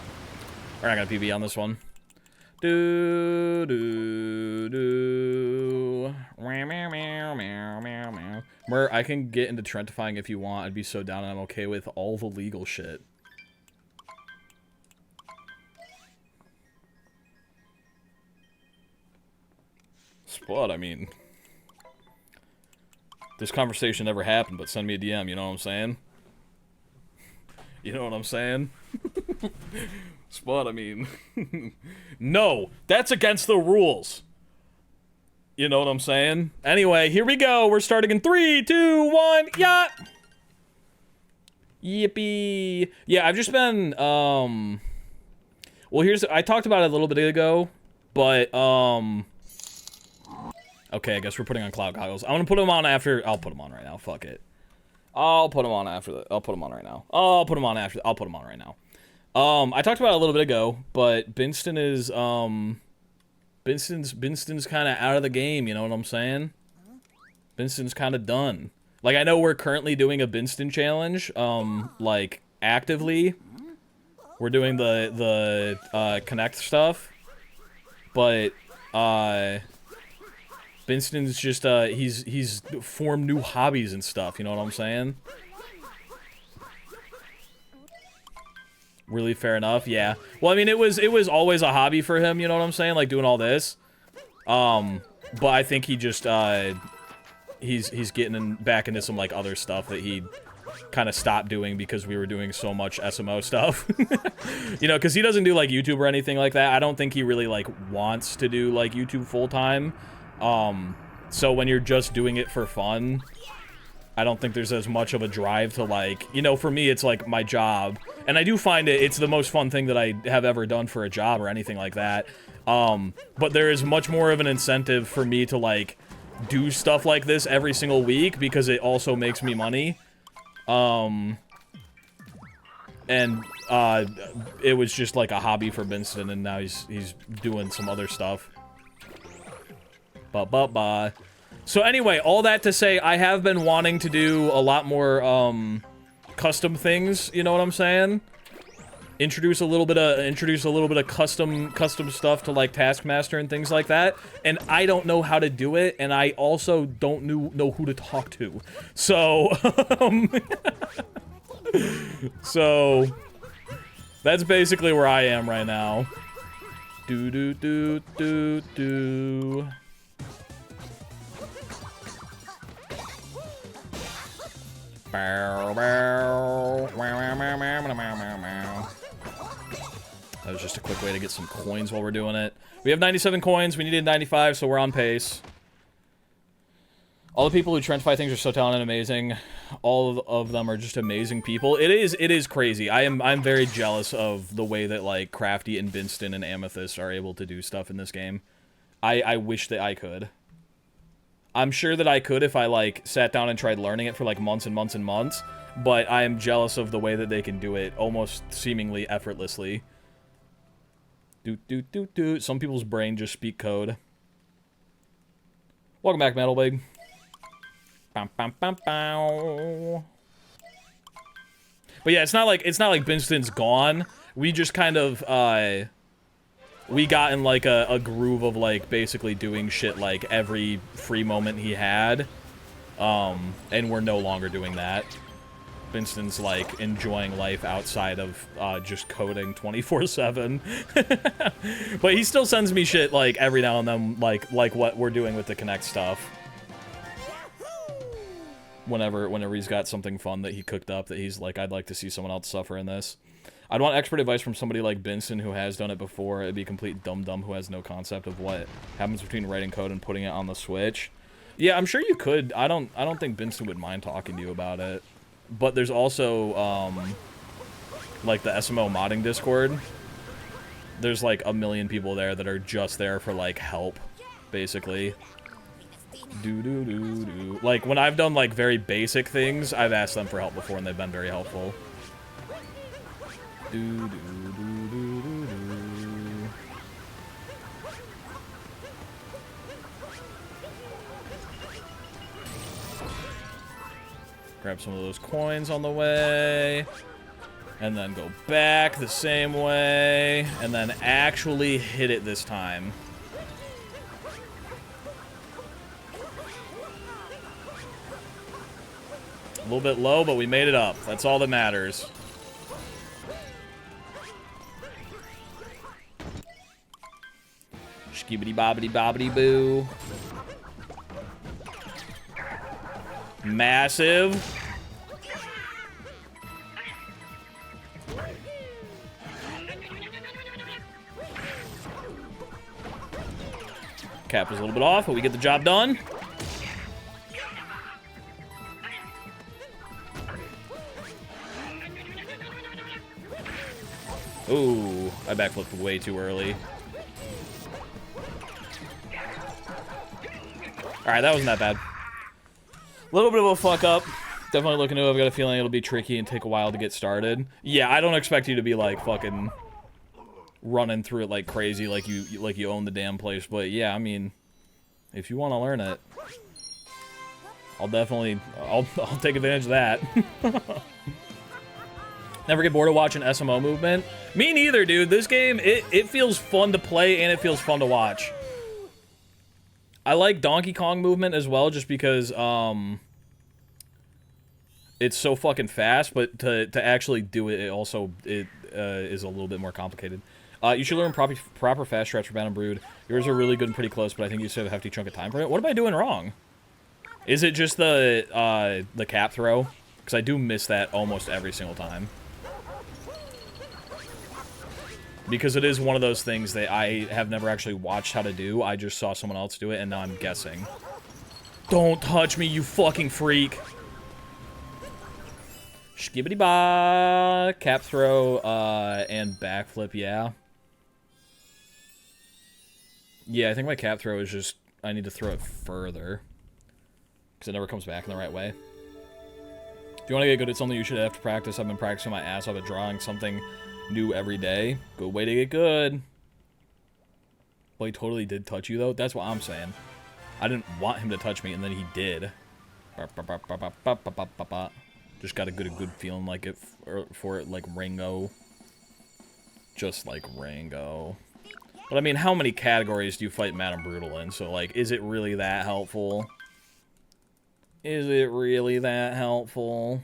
We're not gonna PB on this one. Do do do. Meow meow meow meow meow. Mer, I can get into Trentifying if you want. I'd be so down, and I'm okay with all the legal shit. Spud, I mean, this conversation never happened, but send me a DM, you know what I'm saying? You know what I'm saying? Spud, I mean, no, that's against the rules. You know what I'm saying? Anyway, here we go. We're starting in 3, 2, 1, yeah! Yippee. Yeah, I've just been, well, I talked about it a little bit ago, but, okay, I guess we're putting on cloud goggles. I'm gonna put them on after. I'll put them on right now. Fuck it. I'll put them on after. I'll put them on right now. I'll put them on after. I'll put them on right now. I talked about it a little bit ago, but Binston is Binston's kind of out of the game. You know what I'm saying? Binston's kind of done. Like, I know we're currently doing a Binston challenge. Like, actively, we're doing the Connect stuff, but Binston's just, he's formed new hobbies and stuff, you know what I'm saying? Really fair enough, yeah. Well, I mean, it was always a hobby for him, you know what I'm saying? Like, doing all this. But I think he just, he's getting back into some, like, other stuff that he kind of stopped doing because we were doing so much SMO stuff. You know, because he doesn't do, like, YouTube or anything like that. I don't think he really, like, wants to do, like, YouTube full-time. So when you're just doing it for fun, I don't think there's as much of a drive to, like, you know, for me, it's like my job, and I do find it's the most fun thing that I have ever done for a job or anything like that. But there is much more of an incentive for me to, like, do stuff like this every single week because it also makes me money. And, it was just like a hobby for Binston, and now he's doing some other stuff. So anyway, all that to say, I have been wanting to do a lot more, custom things, you know what I'm saying? introduce a little bit of custom stuff to like Taskmaster and things like that, and I don't know how to do it, and I also don't know who to talk to. So so that's basically where I am right now. Do do do do do. Bow, bow. That was just a quick way to get some coins while we're doing it. We have 97 coins. We needed 95, so we're on pace. All the people who Trentify things are so talented and amazing. All of them are just amazing people. It is crazy. I'm very jealous of the way that like Crafty and Binston and Amethyst are able to do stuff in this game. I wish that I could. I'm sure that I could if I, like, sat down and tried learning it for, like, months and months and months, but I am jealous of the way that they can do it almost seemingly effortlessly. Some people's brain just speak code. Welcome back, Metal Big. Bam, bam, bam, bam. But yeah, it's not like Binston's gone. We just kind of, we got in, like, a groove of, like, basically doing shit, like, every free moment he had. And we're no longer doing that. Winston's, like, enjoying life outside of, just coding 24/7. But he still sends me shit, like, every now and then, like what we're doing with the Connect stuff. Whenever he's got something fun that he cooked up that he's like, I'd like to see someone else suffer in this. I'd want expert advice from somebody like Benson who has done it before. It'd be a complete dum-dum who has no concept of what happens between writing code and putting it on the Switch. Yeah, I'm sure you could. I don't think Benson would mind talking to you about it. But there's also, like, the SMO modding Discord. There's, like, a million people there that are just there for, like, help, basically. Do-do-do-do. Like, when I've done, like, very basic things, I've asked them for help before, and they've been very helpful. Do-do-do-do-do-do. Grab some of those coins on the way. And then go back the same way. And then actually hit it this time. A little bit low, but we made it up. That's all that matters. Skibbity bobbity bobbity boo. Massive. Cap was a little bit off, but we get the job done. Ooh, I backflipped way too early. Alright, that wasn't that bad. A little bit of a fuck up. Definitely looking to it. I've got a feeling it'll be tricky and take a while to get started. Yeah, I don't expect you to be like fucking running through it like crazy, like you own the damn place. But yeah, I mean, if you want to learn it, I'll take advantage of that. Never get bored of watching SMO movement. Me neither, dude. This game, it feels fun to play and it feels fun to watch. I like Donkey Kong movement as well, just because it's so fucking fast. But to actually do it, it is a little bit more complicated. You should learn proper fast stretch for Bound & Brood. Yours are really good and pretty close, but I think you still have a hefty chunk of time for it. What am I doing wrong? Is it just the cap throw? Because I do miss that almost every single time. Because it is one of those things that I have never actually watched how to do. I just saw someone else do it, and now I'm guessing. Don't touch me, you fucking freak. Skibbity ba, cap throw, and backflip, yeah. Yeah, I think my cap throw is just, I need to throw it further. Because it never comes back in the right way. If you want to get good at something, you should have to practice. I've been practicing my ass off at drawing something new every day. Good way to get good. Well, he totally did touch you, though. That's what I'm saying. I didn't want him to touch me, and then he did. Just got a good feeling like it for it, like Ringo. just like Rango. But I mean, how many categories do you fight Madame Brutal in? So like, is it really that helpful? Is it really that helpful?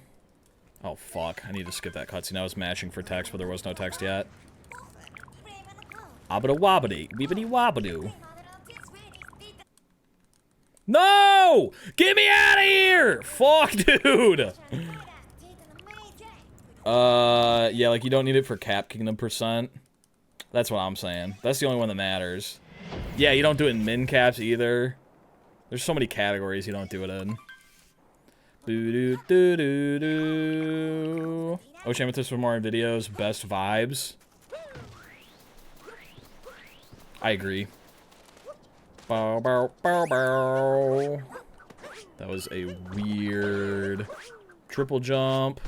Oh fuck, I need to skip that cutscene. I was mashing for text, but there was no text yet. Abada wabbity, bibbity wabbadoo. No! Get me out of here! Fuck, dude! Yeah, like, you don't need it for Cap Kingdom %. That's what I'm saying. That's the only one that matters. Yeah, you don't do it in min caps either. There's so many categories you don't do it in. Boo-doo-doo-doo-doo. Ocean Amethyst for more videos. Best vibes. I agree. Bow, bow, bow, bow. That was a weird triple jump.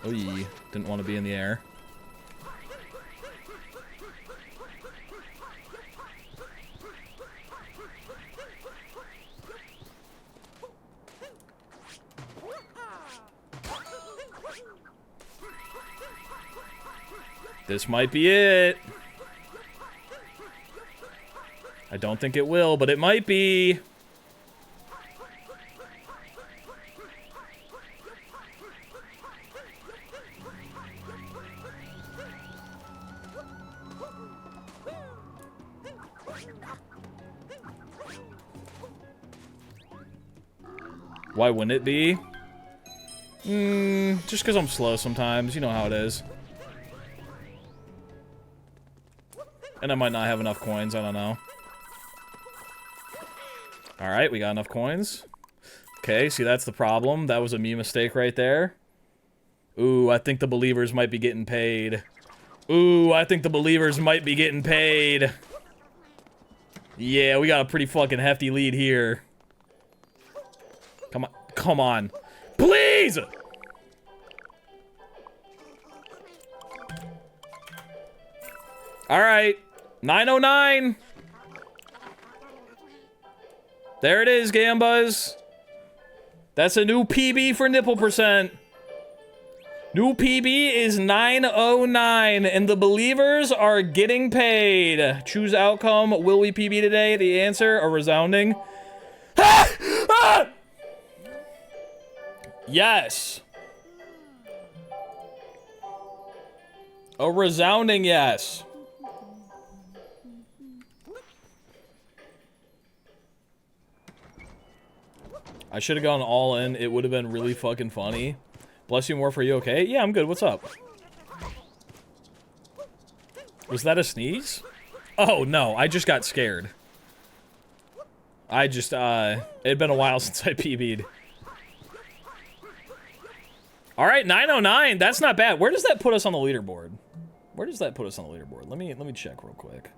Oy, didn't want to be in the air. This might be it. I don't think it will, but it might be. Why wouldn't it be? Just because I'm slow sometimes. You know how it is. And I might not have enough coins. I don't know. Alright, we got enough coins. Okay, see, that's the problem. That was a me mistake right there. Ooh, I think the believers might be getting paid. Ooh, I think the believers might be getting paid. Yeah, we got a pretty fucking hefty lead here. Come on. Come on. Please! Alright. 909. There it is, Gambas. That's a new PB for Nipple %. New PB is 909, and the believers are getting paid. Choose outcome. Will we PB today? The answer, a resounding... Ah! Ah! Yes. A resounding yes. I should have gone all in. It would have been really fucking funny. Bless you more for you, okay? Yeah, I'm good. What's up? Was that a sneeze? Oh, no. I just got scared. I just, it'd been a while since I PB'd. Alright, 909. That's not bad. Where does that put us on the leaderboard? Where does that put us on the leaderboard? Let me check real quick.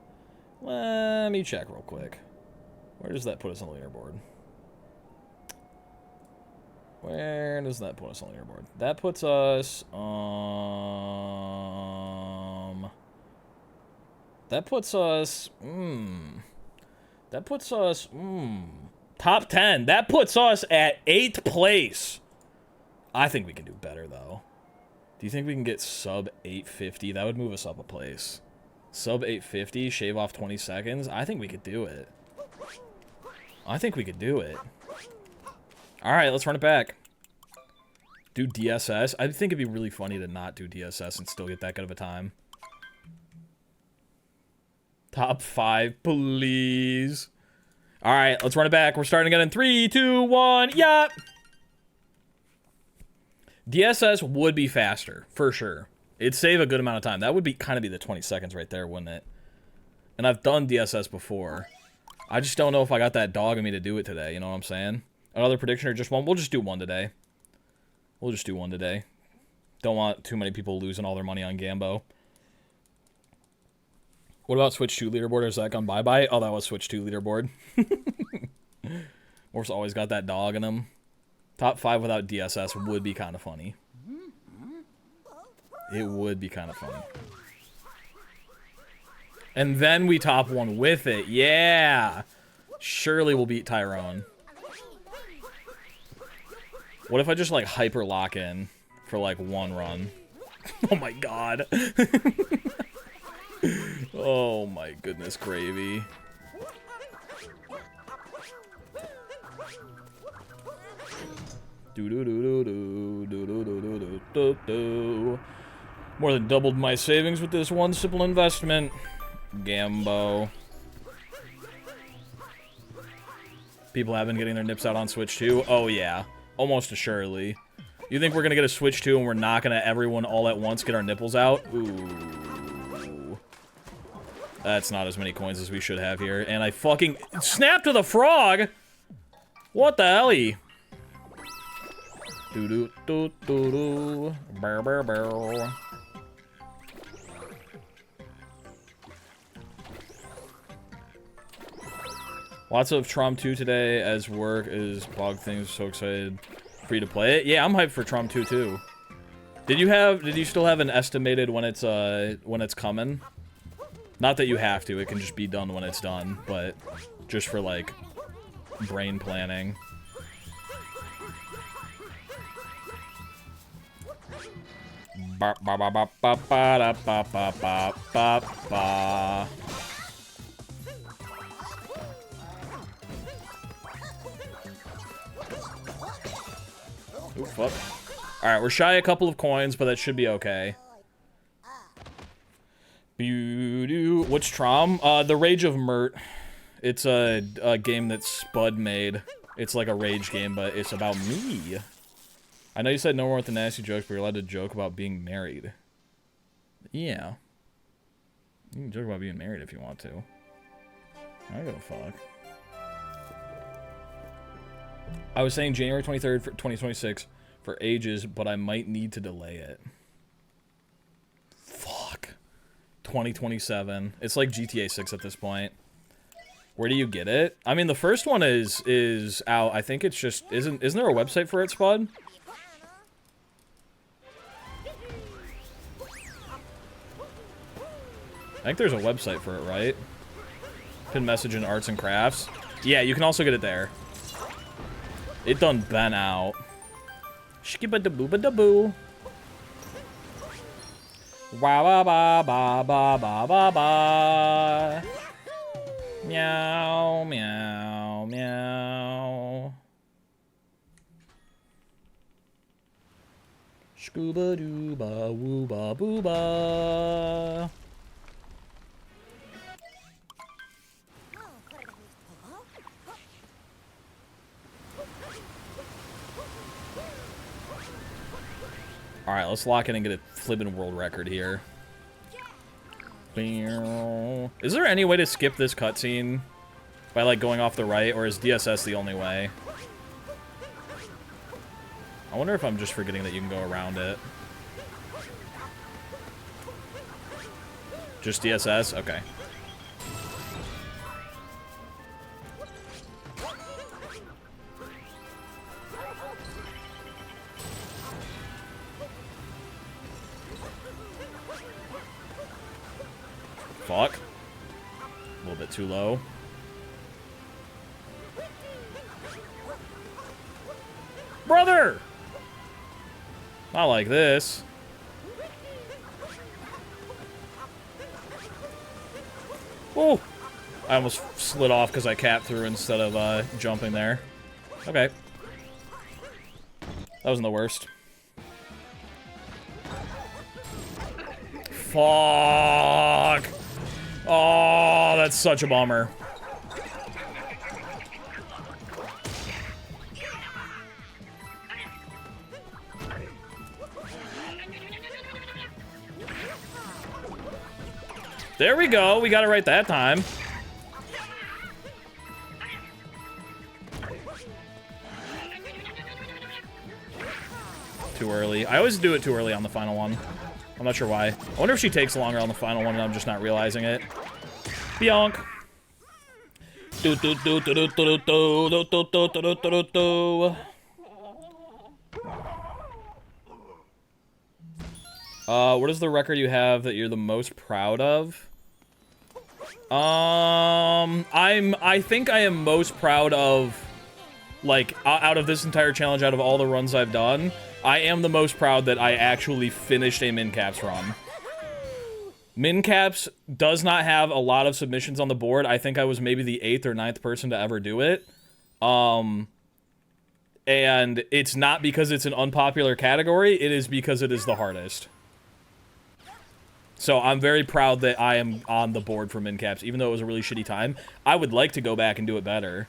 Let me check real quick. Where does that put us on the leaderboard? Where does that put us on the leaderboard? That puts us, that puts us, that puts us, top 10. That puts us at 8th place. I think we can do better, though. Do you think we can get sub 850? That would move us up a place. Sub 850, shave off 20 seconds. I think we could do it. I think we could do it. Alright, let's run it back. Do DSS. I think it'd be really funny to not do DSS and still get that good of a time. Top 5, please. Alright, let's run it back. We're starting again in 3, 2, 1, yup! DSS would be faster, for sure. It'd save a good amount of time. That would be kind of be the 20 seconds right there, wouldn't it? And I've done DSS before. I just don't know if I got that dog in me to do it today, you know what I'm saying? Another prediction or just one? We'll just do one today. We'll just do one today. Don't want too many people losing all their money on Gambo. What about Switch 2 leaderboard? Or has that gone bye-bye? Oh, that was Switch 2 leaderboard. Morph's always got that dog in him. Top 5 without DSS would be kind of funny. It would be kind of funny. And then we top 1 with it. Yeah! Surely we'll beat Tyrone. What if I just, like, hyper lock in? for like one run. Oh my god. Oh my goodness, gravy. More than doubled my savings with this one simple investment. Gambo. People have been getting their nips out on Switch too. Oh yeah, almost assuredly. You think we're gonna get a Switch 2 and we're not gonna everyone all at once get our nipples out? Ooh. That's not as many coins as we should have here. And I fucking snapped to the frog! What the helly? Doo doo doo doo doo. Bow bow bow. Lots of Trom 2 today as work is bog things. So excited for you to play it. Yeah, I'm hyped for Trom 2 too. Did you still have an estimated when it's coming? Not that you have to, it can just be done when it's done, but just for like brain planning. Ba ba ba ba ba ba ba ba ba ba ba. Oh, fuck. Alright, we're shy a couple of coins, but that should be okay. What's Trom? The Rage of Mert. It's a game that Spud made. It's like a rage game, but it's about me. I know you said no more with the nasty jokes, but you're allowed to joke about being married. Yeah. You can joke about being married if you want to. I don't give a fuck. I was saying January 23rd for 2026 for ages, but I might need to delay it. Fuck. 2027. It's like GTA 6 at this point. Where do you get it? I mean, the first one is out. I think it's just isn't there a website for it, Spud? I think there's a website for it, right? Pin message in arts and crafts. Yeah, you can also get it there. It done been out. Shikibba-da-boo-ba-da-boo. Wa-ba-ba-ba-ba-ba-ba-ba. Meow, meow, meow. Scooba-doo-ba-woo-ba-boo-ba. Alright, let's lock in and get a flippin' world record here. Is there any way to skip this cutscene by, like, going off the right, or is DSS the only way? I wonder if I'm just forgetting that you can go around it. Just DSS? Okay. Fuck. A little bit too low. Brother! Not like this. Oh! I almost slid off because I capped through instead of jumping there. Okay. That wasn't the worst. Fuck! Oh, that's such a bummer. There we go. We got it right that time. Too early. I always do it too early on the final one. I'm not sure why. I wonder if she takes longer on the final one and I'm just not realizing it. Bionk. What is the record you have that you're the most proud of? I think I am most proud of, like, out of this entire challenge, out of all the runs I've done, I am the most proud that I actually finished a min-caps run. Min-caps does not have a lot of submissions on the board. I think I was maybe the 8th or 9th person to ever do it. And it's not because it's an unpopular category, it is because it is the hardest. So I'm very proud that I am on the board for min-caps, even though it was a really shitty time. I would like to go back and do it better.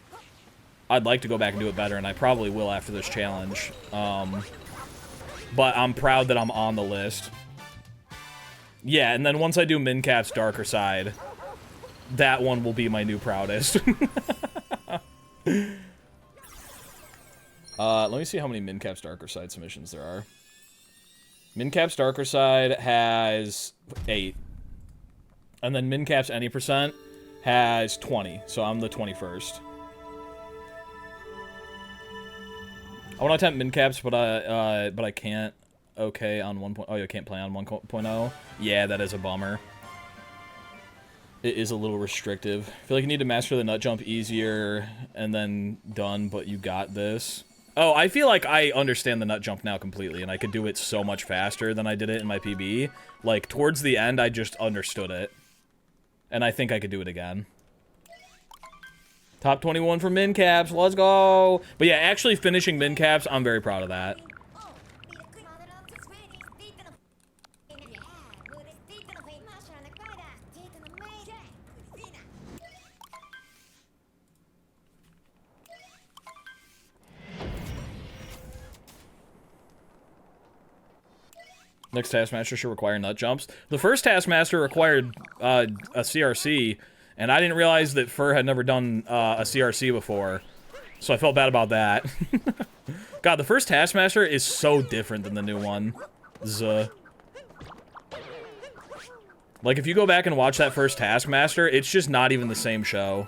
I'd like to go back and do it better, and I probably will after this challenge. But I'm proud that I'm on the list. Yeah, and then once I do min-caps Darker Side, that one will be my new proudest. Let me see how many min-caps Darker Side submissions there are. Min-caps Darker Side has 8. And then min-caps Any Percent has 20, so I'm the 21st. I want to attempt min-caps, but I can't. Okay, on 1. Oh, you can't play on 1.0. Yeah, that is a bummer. It is a little restrictive. I feel like you need to master the nut jump easier, and then done. But you got this. Oh, I feel like I understand the nut jump now completely, and I could do it so much faster than I did it in my PB. Like towards the end, I just understood it, and I think I could do it again. Top 21 for min-caps, let's go! But yeah, actually finishing min-caps, I'm very proud of that. Next Taskmaster should require nut jumps. The first Taskmaster required a CRC, and I didn't realize that Fur had never done a CRC before, so I felt bad about that. God, the first Taskmaster is so different than the new one. Zuh. Like, if you go back and watch that first Taskmaster, it's just not even the same show.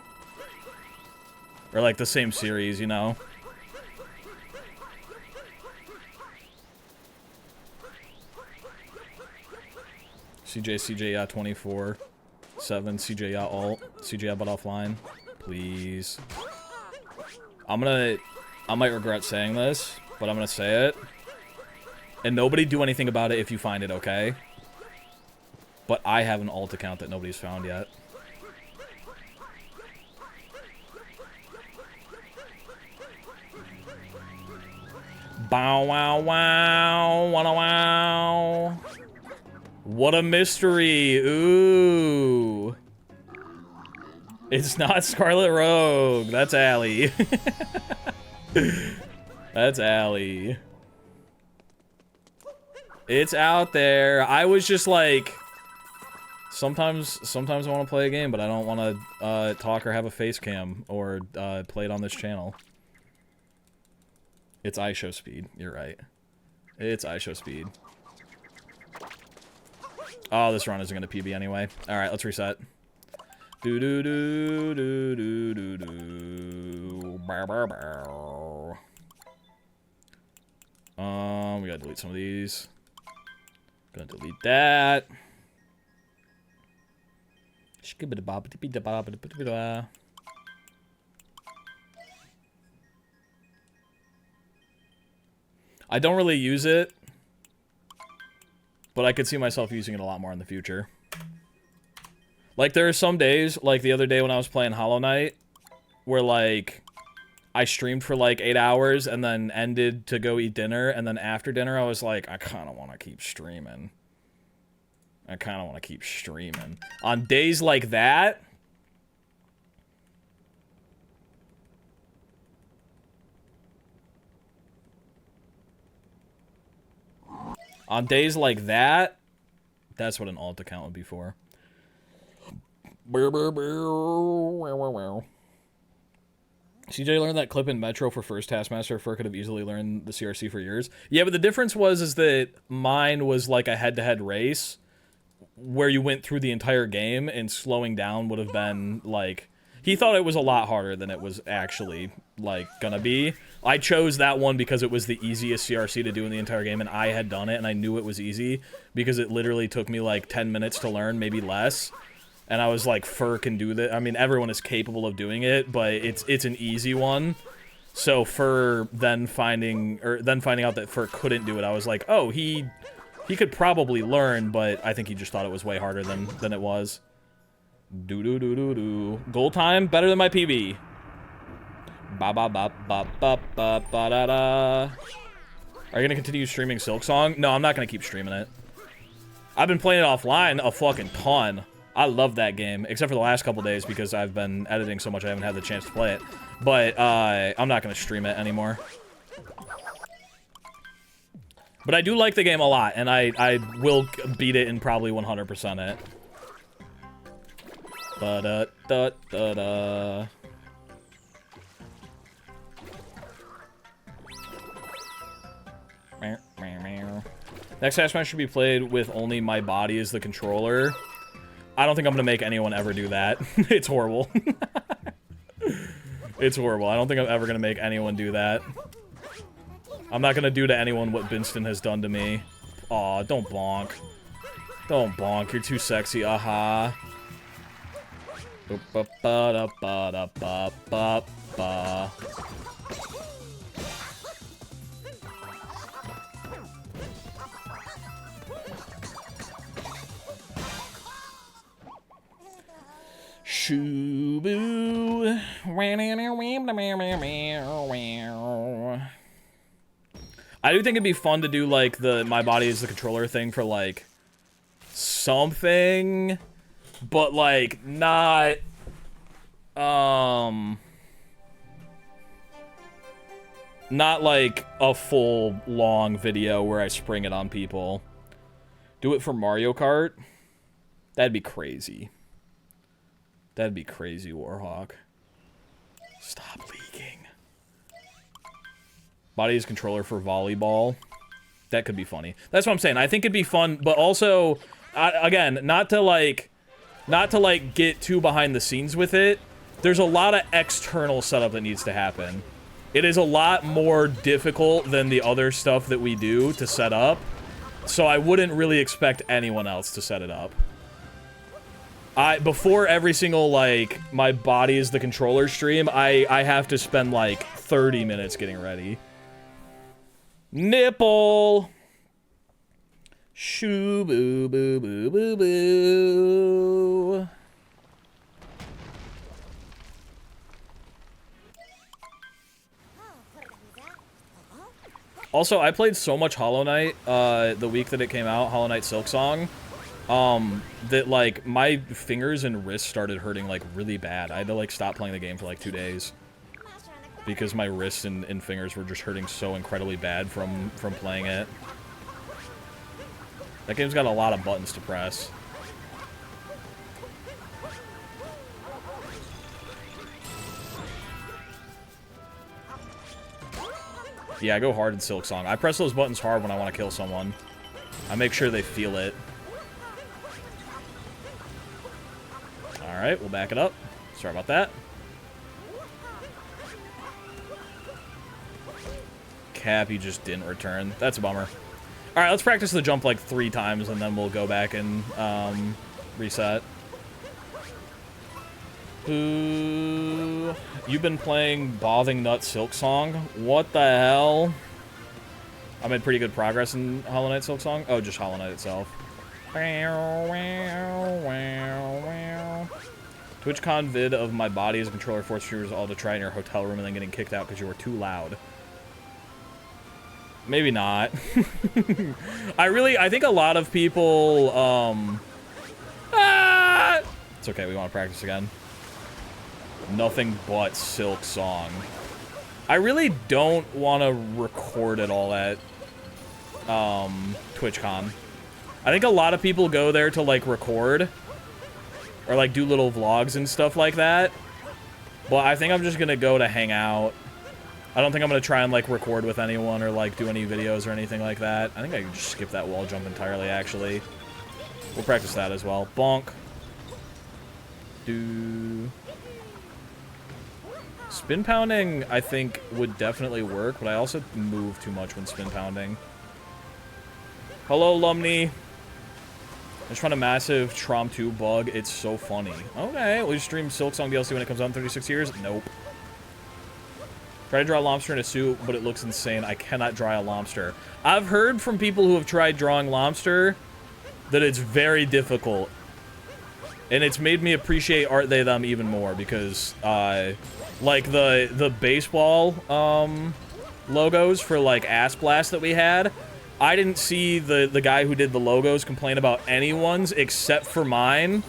Or, like, the same series, you know? CJ, yeah, 24. 7, CJ, yeah, alt. CJ, yeah, but offline. Please. I might regret saying this, but I'm gonna say it. And nobody do anything about it if you find it, okay? But I have an alt account that nobody's found yet. Bow wow wow, wow wow. What a mystery! Ooh, it's not Scarlet Rogue. That's Allie. That's Allie. It's out there. I was just like, sometimes I want to play a game, but I don't want to talk or have a face cam or play it on this channel. It's iShow speed. You're right. It's iShow speed. Oh, this run isn't gonna PB anyway. Alright, let's reset. Do do do do do do do. Bow, bow, bow. We gotta delete some of these. Gonna delete that. I don't really use it, but I could see myself using it a lot more in the future. Like, there are some days, like the other day when I was playing Hollow Knight, where, like, I streamed for, like, 8 hours and then ended to go eat dinner, and then after dinner I was like, I kind of want to keep streaming. I kind of want to keep streaming. On days like that... On days like that, that's what an alt account would be for. CJ learned that clip in Metro for first Taskmaster. Fur could have easily learned the CRC for years. Yeah, but the difference is that mine was like a head-to-head race where you went through the entire game, and slowing down would have been like... He thought it was a lot harder than it was actually, like, gonna be. I chose that one because it was the easiest CRC to do in the entire game, and I had done it, and I knew it was easy, because it literally took me, like, 10 minutes to learn, maybe less. And I was like, Fur can do that. I mean, everyone is capable of doing it, but it's an easy one. So Fur then finding out that Fur couldn't do it, I was like, oh, he could probably learn, but I think he just thought it was way harder than it was. Do. Goal time better than my PB. Ba ba ba ba ba ba ba da da. Are you gonna continue streaming Silk Song? No, I'm not gonna keep streaming it. I've been playing it offline a fucking ton. I love that game, except for the last couple days because I've been editing so much I haven't had the chance to play it. But I'm not gonna stream it anymore. But I do like the game a lot, and I will beat it and probably 100% it. Ba-da-da-da-da. Next Taskmaster should be played with only my body as the controller. I don't think I'm gonna make anyone ever do that. It's horrible. It's horrible. I don't think I'm ever gonna make anyone do that. I'm not gonna do to anyone what Binston has done to me. Aw, don't bonk. Don't bonk. You're too sexy. Aha. Ba-ba-ba-da-ba-da-ba-ba-ba. Shoo-boo. I do think it'd be fun to do, like, the my body is the controller thing for, like, something, but, like, not, not, like, a full, long video where I spring it on people. Do it for Mario Kart? That'd be crazy. That'd be crazy, Warhawk. Stop leaking. Body is controller for volleyball. That could be funny. That's what I'm saying. I think it'd be fun, but also, again, not to get too behind the scenes with it. There's a lot of external setup that needs to happen. It is a lot more difficult than the other stuff that we do to set up. So I wouldn't really expect anyone else to set it up. Before every single, like, my body is the controller stream, I have to spend, like, 30 minutes getting ready. Nipple! Shoo boo boo boo boo boo. Also, I played so much Hollow Knight, the week that it came out, Hollow Knight Silksong, that, like, my fingers and wrists started hurting, like, really bad. I had to, like, stop playing the game for, like, 2 days. Because my wrists and fingers were just hurting so incredibly bad from playing it. That game's got a lot of buttons to press. Yeah, I go hard in Silksong. I press those buttons hard when I want to kill someone. I make sure they feel it. Alright, we'll back it up. Sorry about that. Cappy just didn't return. That's a bummer. Alright, let's practice the jump like 3 times, and then we'll go back and reset. Ooh, you've been playing Bothing Nut Silksong? What the hell? I made pretty good progress in Hollow Knight Silksong. Oh, just Hollow Knight itself. TwitchCon vid of my body as a controller forced viewers all to try in your hotel room and then getting kicked out because you were too loud. Maybe not. I think a lot of people, It's okay, we want to practice again. Nothing but Silksong. I really don't want to record it all at, TwitchCon. I think a lot of people go there to, like, record. Or, like, do little vlogs and stuff like that. But I think I'm just gonna go to hang out. I don't think I'm gonna try and, like, record with anyone or, like, do any videos or anything like that. I think I can just skip that wall jump entirely, actually. We'll practice that as well. Bonk. Do. Spin pounding, I think, would definitely work, but I also move too much when spin pounding. Hello, Lumney. I just found a massive Trom 2 bug. It's so funny. Okay, will you stream Silksong DLC when it comes out in 36 years? Nope. Try to draw a lobster in a suit, but it looks insane. I cannot draw a lobster. I've heard from people who have tried drawing lobster that it's very difficult. And it's made me appreciate art they them even more because, like the baseball, logos for, like, Ass Blast that we had, I didn't see the guy who did the logos complain about anyone's except for mine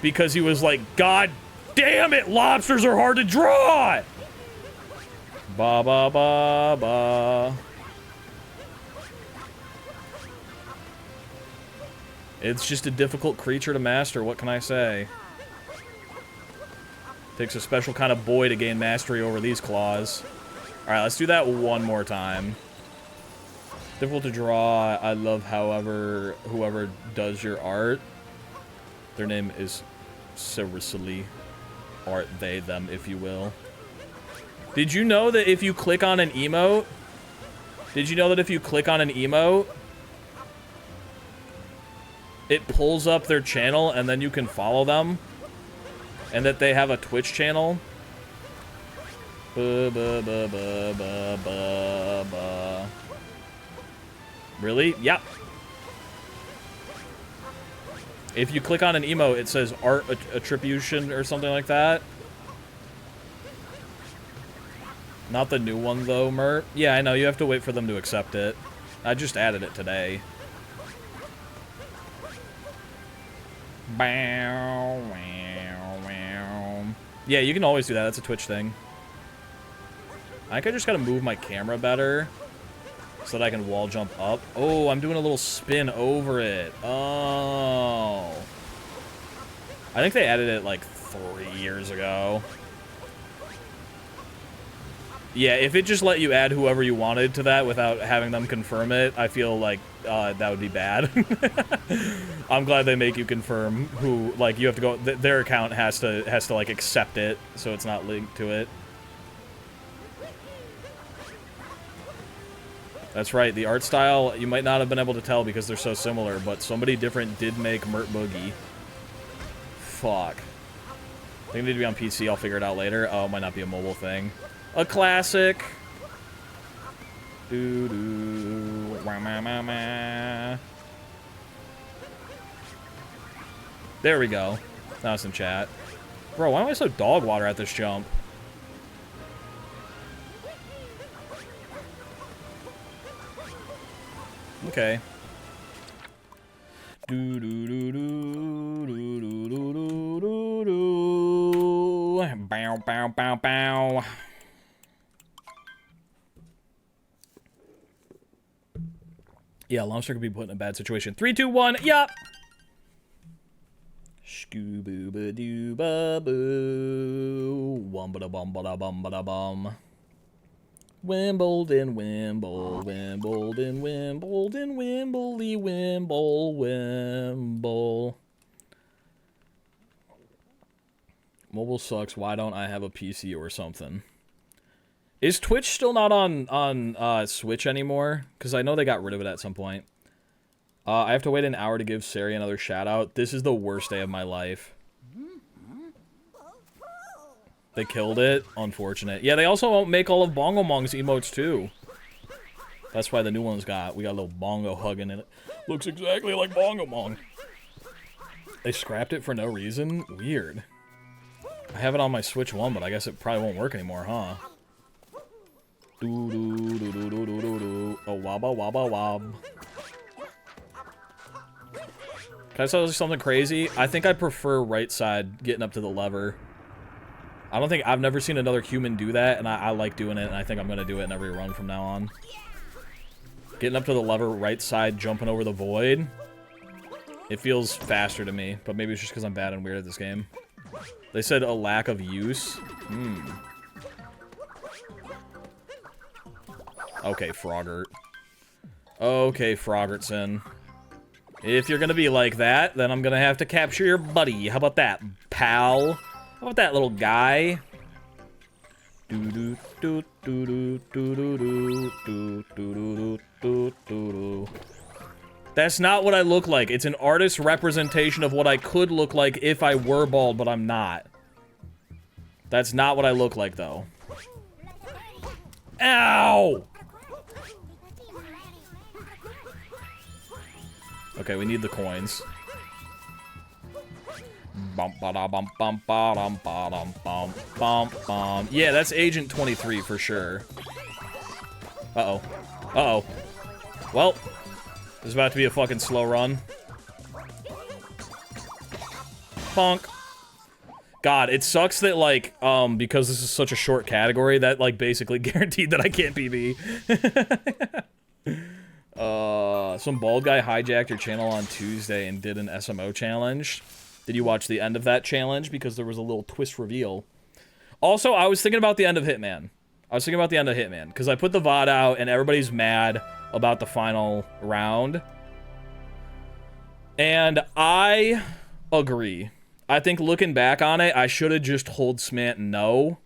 because he was like, God damn it, lobsters are hard to draw! Ba ba ba ba. It's just a difficult creature to master, what can I say? Takes a special kind of boy to gain mastery over these claws. Alright, let's do that one more time. Difficult to draw. I love whoever does your art. Their name is seriously art they them, if you will. Did you know that if you click on an emote, it pulls up their channel and then you can follow them? And that they have a Twitch channel? Really? Yep. If you click on an emote, it says art attribution or something like that. Not the new one, though, Mert. Yeah, I know. You have to wait for them to accept it. I just added it today. Bow, wow, wow. Yeah, you can always do that. That's a Twitch thing. I think I just gotta move my camera better so that I can wall jump up. Oh, I'm doing a little spin over it. Oh. I think they added it like 3 years ago. Yeah, if it just let you add whoever you wanted to that without having them confirm it, I feel like that would be bad. I'm glad they make you confirm who, like, you have to go, their account has to like accept it, so it's not linked to it. That's right, the art style, you might not have been able to tell because they're so similar, but somebody different did make Mert Boogie. Fuck. I think it need to be on PC, I'll figure it out later. Oh, it might not be a mobile thing. A classic. Doo-doo. Wah-ma-ma-ma. There we go. Now it's in chat. Bro, why am I so dog water at this jump? Okay. Do-do-do-do-do-do-do-do-do. Bow, bow, bow, bow. Yeah, Lobster could be put in a bad situation. 3, 2, 1, yup! Skoo-boo-ba-doo-ba-boo. Wum-ba-da-bum-ba-da-bum-ba-da-bum. Wimbledon, Wimble, Wimbledon, Wimbledon, Wimbley, Wimble, Wimble. Mobile sucks. Why don't I have a PC or something? Is Twitch still not on Switch anymore? Because I know they got rid of it at some point. I have to wait an hour to give Sari another shout-out. This is the worst day of my life. They killed it. Unfortunate. Yeah, they also won't make all of Bongo Mong's emotes, too. That's why the new one's we got a little bongo hugging in it. Looks exactly like Bongo Mong. They scrapped it for no reason? Weird. I have it on my Switch 1, but I guess it probably won't work anymore, huh? Do-do-do-do-do-do-do-do. Oh, wabba wabba wob. Can I tell you something crazy? I think I prefer right side getting up to the lever. I've never seen another human do that, and I like doing it, and I think I'm gonna do it in every run from now on. Getting up to the lever right side, jumping over the void. It feels faster to me, but maybe it's just because I'm bad and weird at this game. They said a lack of use. Okay, Froggert. Okay, Froggertson. If you're gonna be like that, then I'm gonna have to capture your buddy. How about that, pal? How about that, little guy? That's not what I look like. It's an artist's representation of what I could look like if I were bald, but I'm not. That's not what I look like, though. Ow! Okay, we need the coins. Yeah, that's Agent 23 for sure. Uh-oh. Uh-oh. Well, this is about to be a fucking slow run. Bonk. God, it sucks that, like, because this is such a short category, that, like, basically guaranteed that I can't PB. Some bald guy hijacked your channel on Tuesday and did an SMO challenge. Did you watch the end of that challenge? Because there was a little twist reveal. Also, I was thinking about the end of Hitman. Because I put the VOD out and everybody's mad about the final round. And I agree. I think looking back on it, I should have just told Smant no.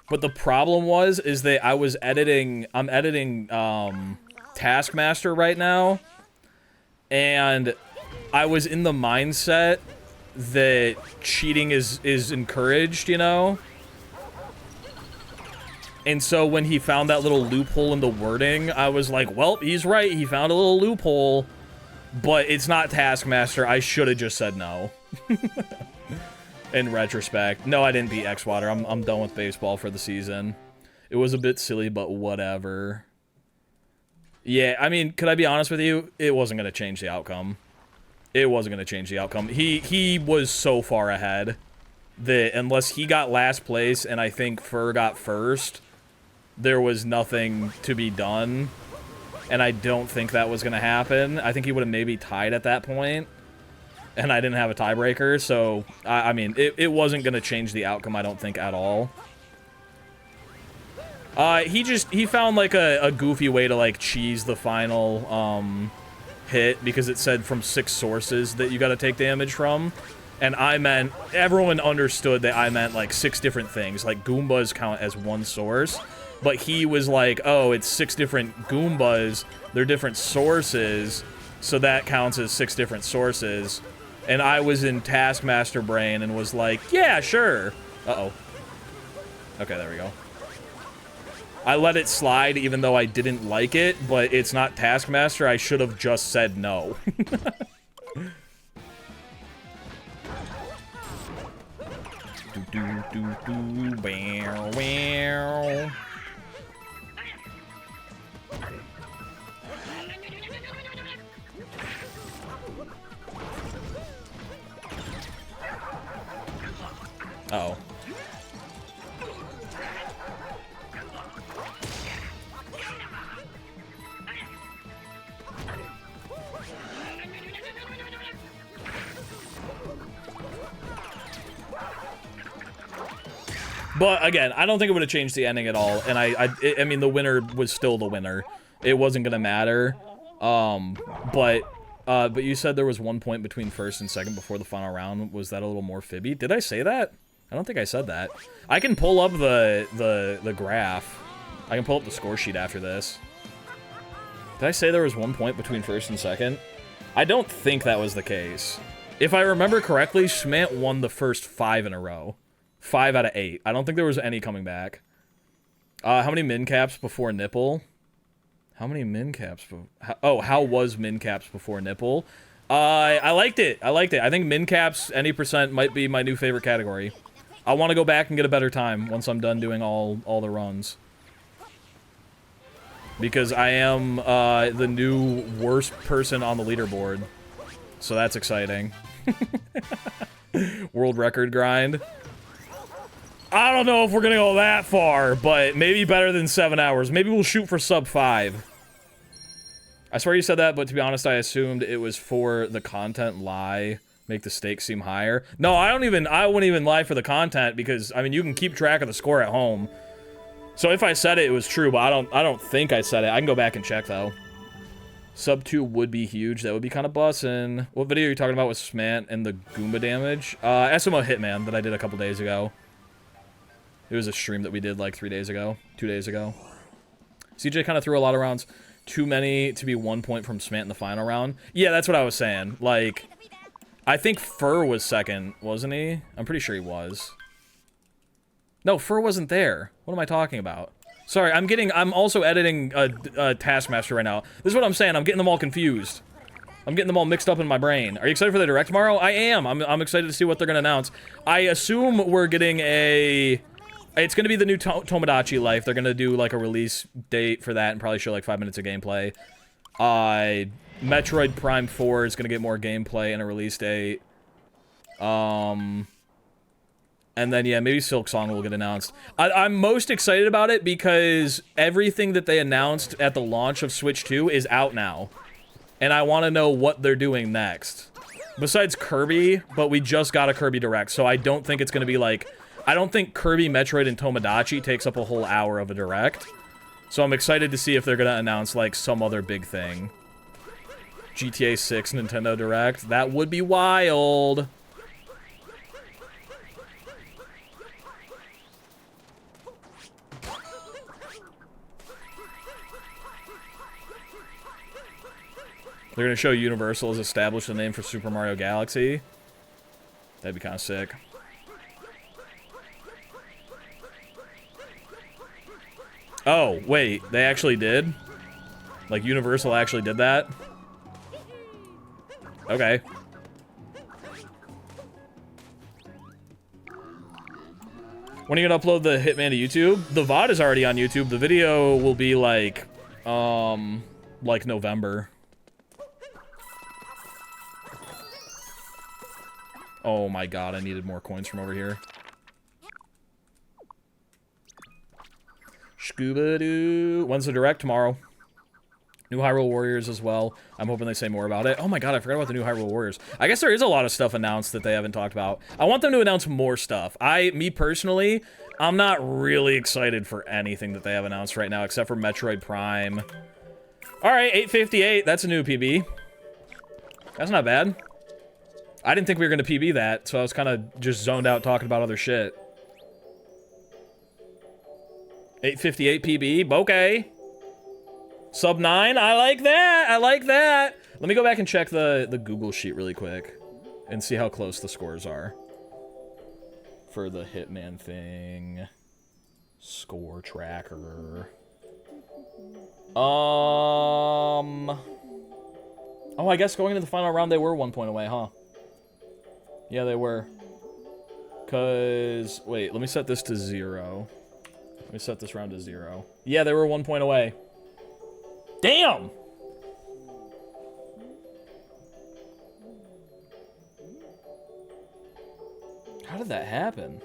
But the problem is that I'm editing Taskmaster right now. And I was in the mindset that cheating is encouraged, you know? And so when he found that little loophole in the wording, I was like, well, he's right, he found a little loophole. But it's not Taskmaster, I should have just said no. In retrospect. No, I didn't beat X-Water, I'm done with baseball for the season. It was a bit silly, but whatever. Yeah, I mean, could I be honest with you? It wasn't going to change the outcome. He was so far ahead that unless he got last place and I think Fur got first, there was nothing to be done. And I don't think that was going to happen. I think he would have maybe tied at that point. And I didn't have a tiebreaker, so, I mean, it wasn't going to change the outcome, I don't think, at all. He found, like, a goofy way to, like, cheese the final, hit, because it said from 6 sources that you gotta take damage from. And everyone understood that I meant, like, 6 different things. Like, Goombas count as 1 source. But he was like, oh, it's 6 different Goombas, they're different sources, so that counts as 6 different sources. And I was in Taskmaster brain and was like, yeah, sure. Uh-oh. Okay, there we go. I let it slide even though I didn't like it, but it's not Taskmaster. I should have just said no. Uh-oh. But again, I don't think it would have changed the ending at all, and I mean, the winner was still the winner. It wasn't gonna matter. But you said there was 1 point between first and second before the final round. Was that a little more fibby? Did I say that? I don't think I said that. I can pull up the graph. I can pull up the score sheet after this. Did I say there was 1 point between first and second? I don't think that was the case. If I remember correctly, Schmant won the first 5 in a row. 5 out of 8. I don't think there was any coming back. How many min caps before Nipple? How many min caps? How was min caps before Nipple? I liked it. I think min caps, any percent, might be my new favorite category. I want to go back and get a better time once I'm done doing all the runs. Because I am the new worst person on the leaderboard. So that's exciting. World record grind. I don't know if we're gonna go that far, but maybe better than 7 hours. Maybe we'll shoot for sub 5. I swear you said that, but to be honest, I assumed it was for the content lie, make the stakes seem higher. No, I wouldn't even lie for the content, because, I mean, you can keep track of the score at home. So if I said it, it was true, but I don't think I said it. I can go back and check, though. Sub 2 would be huge. That would be kind of bussin'. What video are you talking about with Smant and the Goomba damage? SMO Hitman that I did a couple days ago. It was a stream that we did like 2 days ago. CJ kind of threw a lot of rounds. Too many to be 1 point from Smant in the final round. Yeah, that's what I was saying. Like, I think Fur was second, wasn't he? I'm pretty sure he was. No, Fur wasn't there. What am I talking about? Sorry, I'm also editing Taskmaster right now. This is what I'm saying. I'm getting them all confused. I'm getting them all mixed up in my brain. Are you excited for the Direct tomorrow? I am. I'm excited to see what they're going to announce. I assume we're getting a... It's going to be the new Tomodachi Life. They're going to do, like, a release date for that and probably show, like, 5 minutes of gameplay. Metroid Prime 4 is going to get more gameplay and a release date. And then, yeah, maybe Silk Song will get announced. I'm most excited about it because everything that they announced at the launch of Switch 2 is out now. And I want to know what they're doing next. Besides Kirby, but we just got a Kirby Direct, so I don't think it's going to be like... I don't think Kirby, Metroid, and Tomodachi takes up a whole hour of a Direct. So I'm excited to see if they're going to announce, like, some other big thing. GTA 6 Nintendo Direct. That would be wild. They're going to show Universal has established a name for Super Mario Galaxy. That'd be kind of sick. Oh, wait. They actually did? Like, Universal actually did that? Okay. When are you going to upload the Hitman to YouTube? The VOD is already on YouTube. The video will be, like November. Oh my god, I needed more coins from over here. Scooba-doo. When's the Direct? Tomorrow. New Hyrule Warriors as well. I'm hoping they say more about it. Oh my god, I forgot about the new Hyrule Warriors. I guess there is a lot of stuff announced that they haven't talked about. I want them to announce more stuff. Me personally, I'm not really excited for anything that they have announced right now, except for Metroid Prime. Alright, 858. That's a new PB. That's not bad. I didn't think we were going to PB that, so I was kind of just zoned out talking about other shit. 858 PB, bokeh. Sub 9, I like that, I like that. Let me go back and check the Google sheet really quick and see how close the scores are for the Hitman thing. Score tracker. Oh, I guess going into the final round, they were 1 point away, huh? Yeah, they were. Cause, wait, let me set this to 0. Let me set this round to 0. Yeah, they were 1 point away. Damn! How did that happen?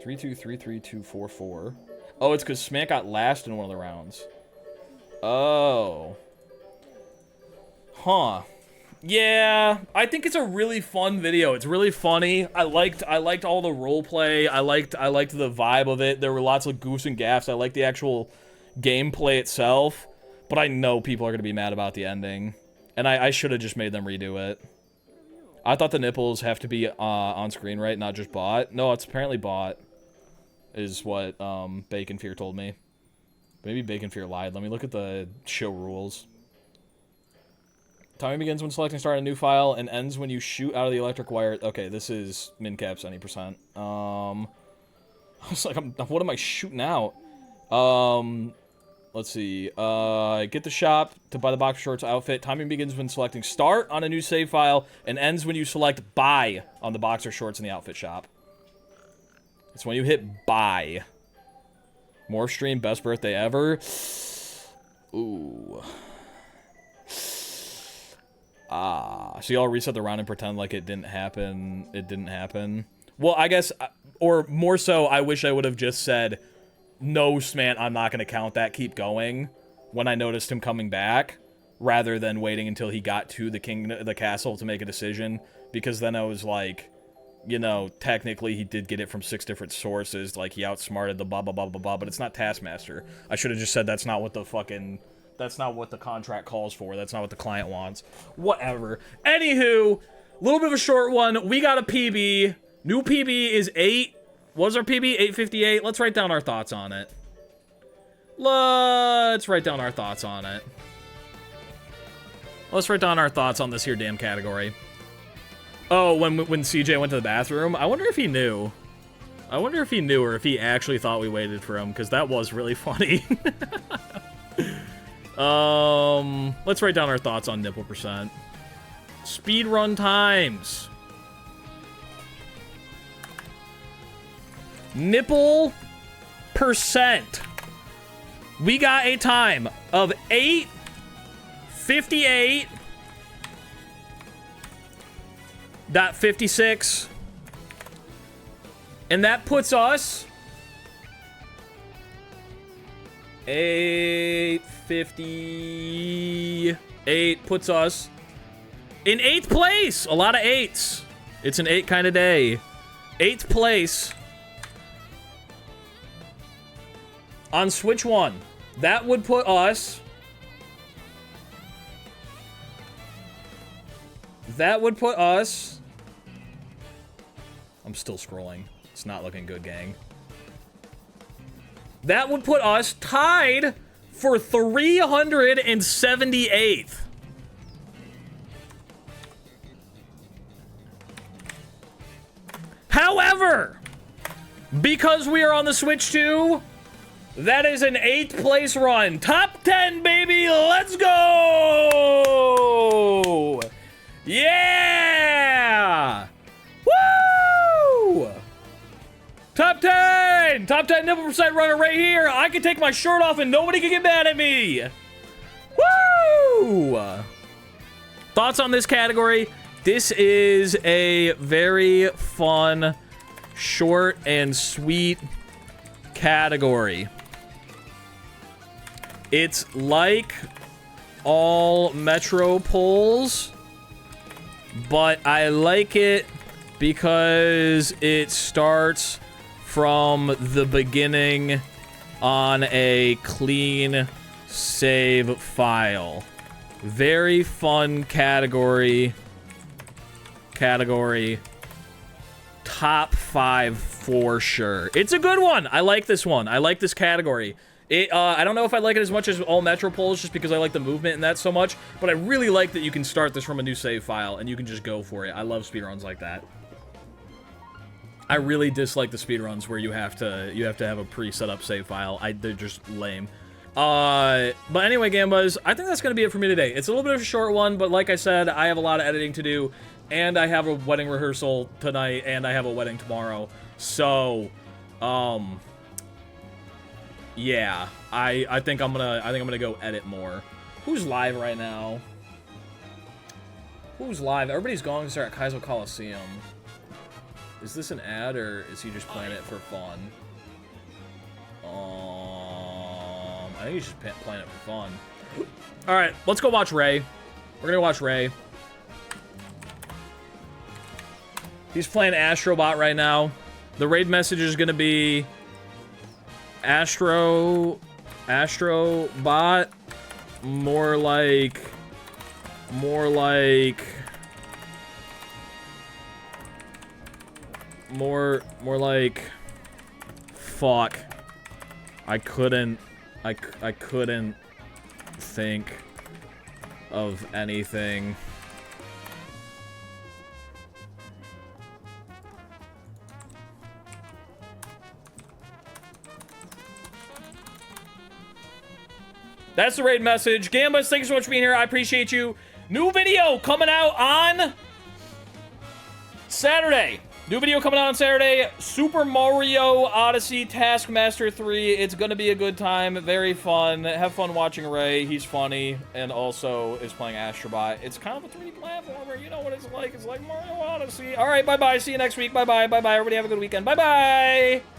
3-2-3-3-2-4-4. Oh, it's because Smack got last in one of the rounds. Oh. Huh. Yeah, I think it's a really fun video. It's really funny. I liked all the role play. I liked the vibe of it. There were lots of goofs and gaffs. I liked the actual gameplay itself. But I know people are going to be mad about the ending. And I should have just made them redo it. I thought the nipples have to be on screen, right? Not just bought. No, it's apparently bought. Is what Bacon Fear told me. Maybe Bacon Fear lied. Let me look at the show rules. Timing begins when selecting start a new file and ends when you shoot out of the electric wire. Okay, this is min caps 90%. I was like, what am I shooting out? Let's see. Get the shop to buy the boxer shorts outfit. Timing begins when selecting start on a new save file and ends when you select buy on the boxer shorts in the outfit shop. It's when you hit buy. Morph stream, best birthday ever. Ooh. So y'all reset the round and pretend like it didn't happen. It didn't happen. Well, I guess, or more so, I wish I would have just said, no, Smant, I'm not going to count that, keep going, when I noticed him coming back, rather than waiting until he got to the castle to make a decision, because then I was like, you know, technically he did get it from 6 different sources, like he outsmarted the blah, blah, blah, blah, blah, but it's not Taskmaster. I should have just said that's not what the fucking... That's not what the contract calls for. That's not what the client wants. Whatever. Anywho, a little bit of a short one. We got a PB. New PB is 8. What was our PB? 858. Let's write down our thoughts on it. Let's write down our thoughts on it. Let's write down our thoughts on this here damn category. Oh, when CJ went to the bathroom? I wonder if he knew. I wonder if he knew or if he actually thought we waited for him, because that was really funny. Let's write down our thoughts on Nipple percent. Speedrun times. Nipple percent. We got a time of 8:58.56. And that puts us 8:58 puts us in 8th place. A lot of 8s. It's an 8 kind of day. 8th place on Switch 1. That would put us... I'm still scrolling. It's not looking good, gang. That would put us tied for 378th. However, because we are on the Switch 2, that is an 8th place run. Top 10, baby. Let's go. Yeah. Woo. Top 10. Top 10 nipple percent runner right here. I can take my shirt off and nobody can get mad at me. Woo. Thoughts on this category? This is a very fun, short and sweet category. It's like all Metro polls, but I like it because it starts from the beginning on a clean save file. Very fun category. Top 5 for sure. It's a good one. I like this one. I like this category. I don't know if I like it as much as all Metro polls just because I like the movement and that so much, but I really like that you can start this from a new save file and you can just go for it. I love speedruns like that. I really dislike the speedruns where you have to have a pre-set up save file. They're just lame. But anyway, Gambas, I think that's going to be it for me today. It's a little bit of a short one, but like I said, I have a lot of editing to do, and I have a wedding rehearsal tonight, and I have a wedding tomorrow. So, yeah, I think I'm gonna go edit more. Who's live right now? Who's live? Everybody's going to start at Kaizo Coliseum. Is this an ad, or is he just playing it for fun? I think he's just playing it for fun. Alright, let's go watch Ray. We're gonna watch Ray. He's playing Astrobot right now. The raid message is gonna be... Astrobot? More like... Fuck. I couldn't think of anything. That's the raid message. Gambas, thank you so much for being here. I appreciate you. New video coming out on Saturday. New video coming out on Saturday. Super Mario Odyssey Taskmaster 3. It's going to be a good time. Very fun. Have fun watching Ray. He's funny and also is playing Astrobot. It's kind of a 3D platformer. You know what it's like. It's like Mario Odyssey. All right, bye-bye. See you next week. Bye-bye. Bye-bye. Everybody have a good weekend. Bye-bye.